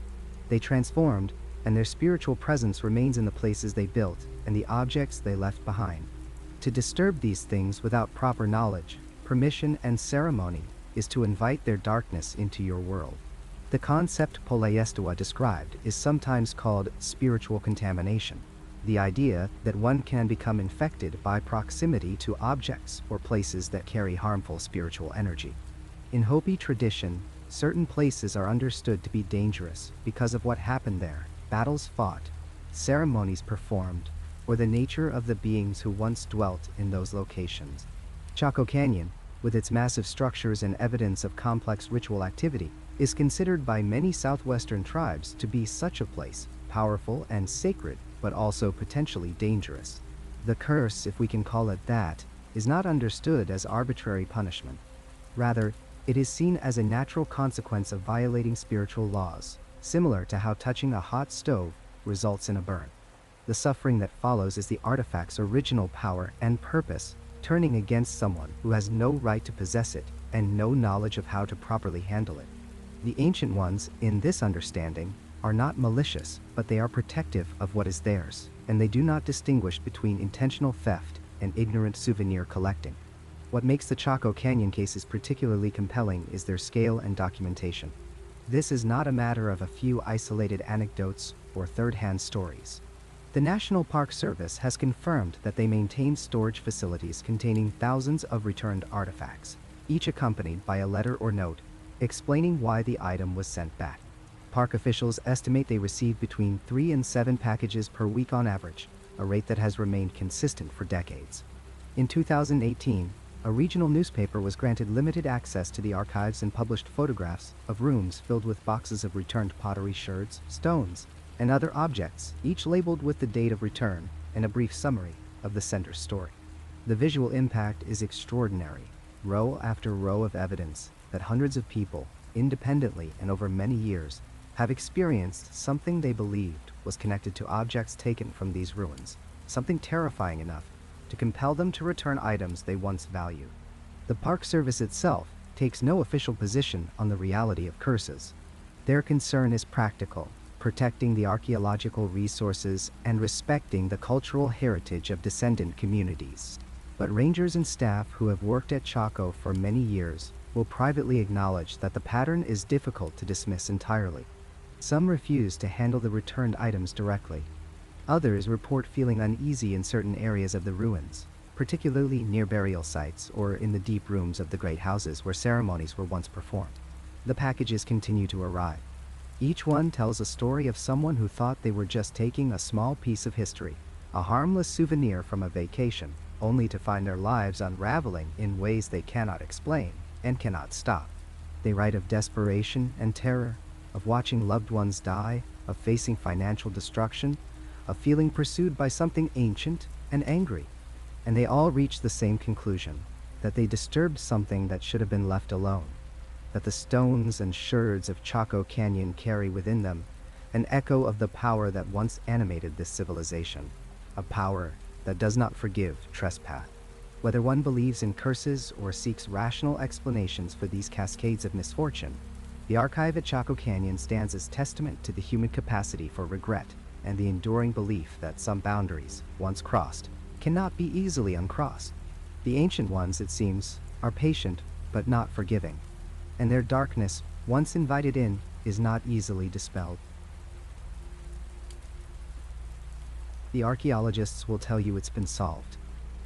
They transformed, and their spiritual presence remains in the places they built and the objects they left behind. To disturb these things without proper knowledge, permission, and ceremony is to invite their darkness into your world. The concept Poliestua described is sometimes called spiritual contamination, the idea that one can become infected by proximity to objects or places that carry harmful spiritual energy. In Hopi tradition, certain places are understood to be dangerous because of what happened there, battles fought, ceremonies performed, or the nature of the beings who once dwelt in those locations. Chaco Canyon, with its massive structures and evidence of complex ritual activity, is considered by many southwestern tribes to be such a place, powerful and sacred, but also potentially dangerous. The curse, if we can call it that, is not understood as arbitrary punishment. Rather, it is seen as a natural consequence of violating spiritual laws, similar to how touching a hot stove results in a burn. The suffering that follows is the artifact's original power and purpose, turning against someone who has no right to possess it and no knowledge of how to properly handle it. The ancient ones, in this understanding, are not malicious, but they are protective of what is theirs, and they do not distinguish between intentional theft and ignorant souvenir collecting. What makes the Chaco Canyon cases particularly compelling is their scale and documentation. This is not a matter of a few isolated anecdotes or third-hand stories. The National Park Service has confirmed that they maintain storage facilities containing thousands of returned artifacts, each accompanied by a letter or note explaining why the item was sent back. Park officials estimate they receive between 3 and 7 packages per week on average, a rate that has remained consistent for decades. In 2018, a regional newspaper was granted limited access to the archives and published photographs of rooms filled with boxes of returned pottery, sherds, stones, and other objects, each labeled with the date of return and a brief summary of the sender's story. The visual impact is extraordinary, row after row of evidence that hundreds of people, independently and over many years, have experienced something they believed was connected to objects taken from these ruins, something terrifying enough to compel them to return items they once valued. The Park Service itself takes no official position on the reality of curses. Their concern is practical, protecting the archaeological resources and respecting the cultural heritage of descendant communities. But rangers and staff who have worked at Chaco for many years will privately acknowledge that the pattern is difficult to dismiss entirely. Some refuse to handle the returned items directly. Others report feeling uneasy in certain areas of the ruins, particularly near burial sites or in the deep rooms of the great houses where ceremonies were once performed. The packages continue to arrive. Each one tells a story of someone who thought they were just taking a small piece of history, a harmless souvenir from a vacation, only to find their lives unraveling in ways they cannot explain and cannot stop. They write of desperation and terror, of watching loved ones die, of facing financial destruction, of feeling pursued by something ancient and angry. And they all reach the same conclusion, that they disturbed something that should have been left alone, that the stones and sherds of Chaco Canyon carry within them an echo of the power that once animated this civilization, a power that does not forgive trespass. Whether one believes in curses or seeks rational explanations for these cascades of misfortune, the archive at Chaco Canyon stands as testament to the human capacity for regret and the enduring belief that some boundaries, once crossed, cannot be easily uncrossed. The ancient ones, it seems, are patient but not forgiving, and their darkness, once invited in, is not easily dispelled. The archaeologists will tell you it's been solved.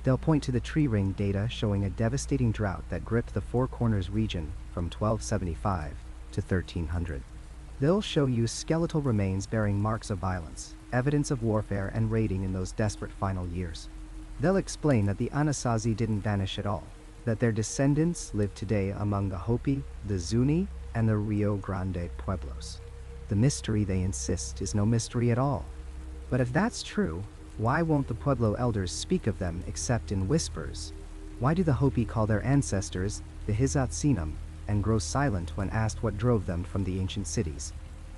They'll point to the tree ring data showing a devastating drought that gripped the Four Corners region from 1275 to 1300. They'll show you skeletal remains bearing marks of violence, evidence of warfare and raiding in those desperate final years. They'll explain that the Anasazi didn't vanish at all, that their descendants live today among the Hopi, the Zuni, and the Rio Grande Pueblos. The mystery, they insist, is no mystery at all. But if that's true, why won't the Pueblo elders speak of them except in whispers? Why do the Hopi call their ancestors the Hizatsinam and grow silent when asked what drove them from the ancient cities?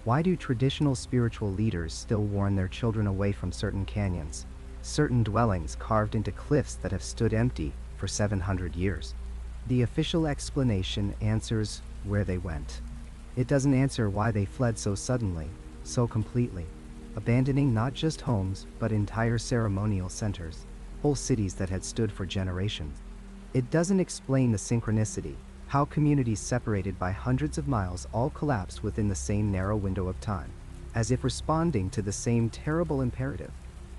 Why do traditional spiritual leaders still warn their children away from certain canyons, certain dwellings carved into cliffs that have stood empty for 700 years? The official explanation answers where they went. It doesn't answer why they fled so suddenly, so completely, abandoning not just homes but entire ceremonial centers, whole cities that had stood for generations. It doesn't explain the synchronicity, how communities separated by hundreds of miles all collapsed within the same narrow window of time, as if responding to the same terrible imperative.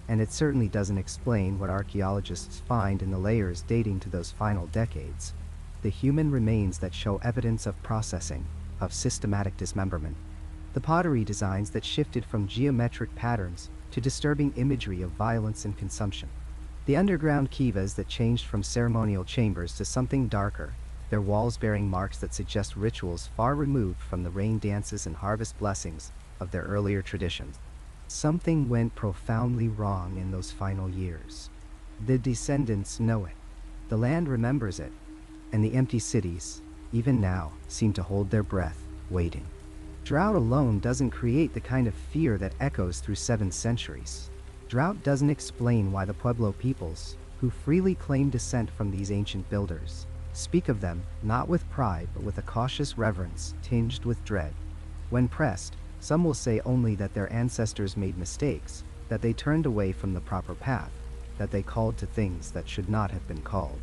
And it certainly doesn't explain what archaeologists find in the layers dating to those final decades, the human remains that show evidence of processing, of systematic dismemberment, the pottery designs that shifted from geometric patterns to disturbing imagery of violence and consumption, the underground kivas that changed from ceremonial chambers to something darker, their walls bearing marks that suggest rituals far removed from the rain dances and harvest blessings of their earlier traditions. Something went profoundly wrong in those final years. The descendants know it. The land remembers it. And the empty cities, even now, seem to hold their breath, waiting. Drought alone doesn't create the kind of fear that echoes through 7 centuries. Drought doesn't explain why the Pueblo peoples, who freely claim descent from these ancient builders, speak of them not with pride but with a cautious reverence tinged with dread. When pressed, some will say only that their ancestors made mistakes, that they turned away from the proper path, that they called to things that should not have been called.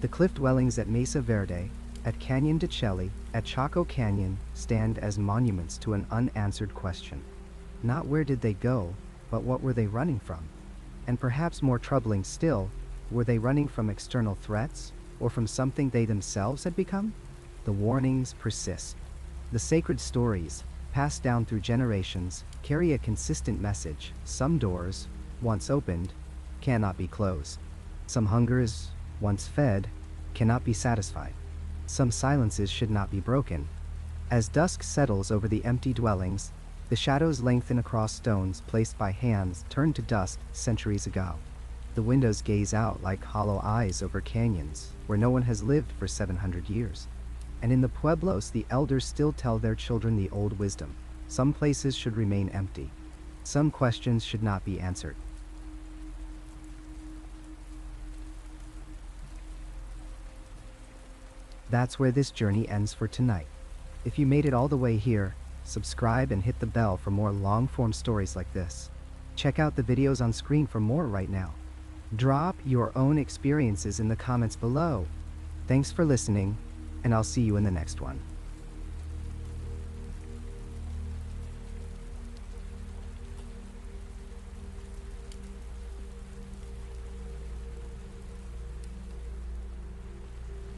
The cliff dwellings at Mesa Verde, at Canyon de Chelly, at Chaco Canyon stand as monuments to an unanswered question. Not where did they go, but what were they running from? And perhaps more troubling still, were they running from external threats, or from something they themselves had become? The warnings persist. The sacred stories, passed down through generations, carry a consistent message. Some doors, once opened, cannot be closed. Some hungers, once fed, cannot be satisfied. Some silences should not be broken. As dusk settles over the empty dwellings, the shadows lengthen across stones placed by hands turned to dust centuries ago. The windows gaze out like hollow eyes over canyons where no one has lived for 700 years. And in the Pueblos, the elders still tell their children the old wisdom. Some places should remain empty. Some questions should not be answered. That's where this journey ends for tonight. If you made it all the way here, subscribe and hit the bell for more long-form stories like this. Check out the videos on screen for more right now. Drop your own experiences in the comments below. Thanks for listening, and I'll see you in the next one.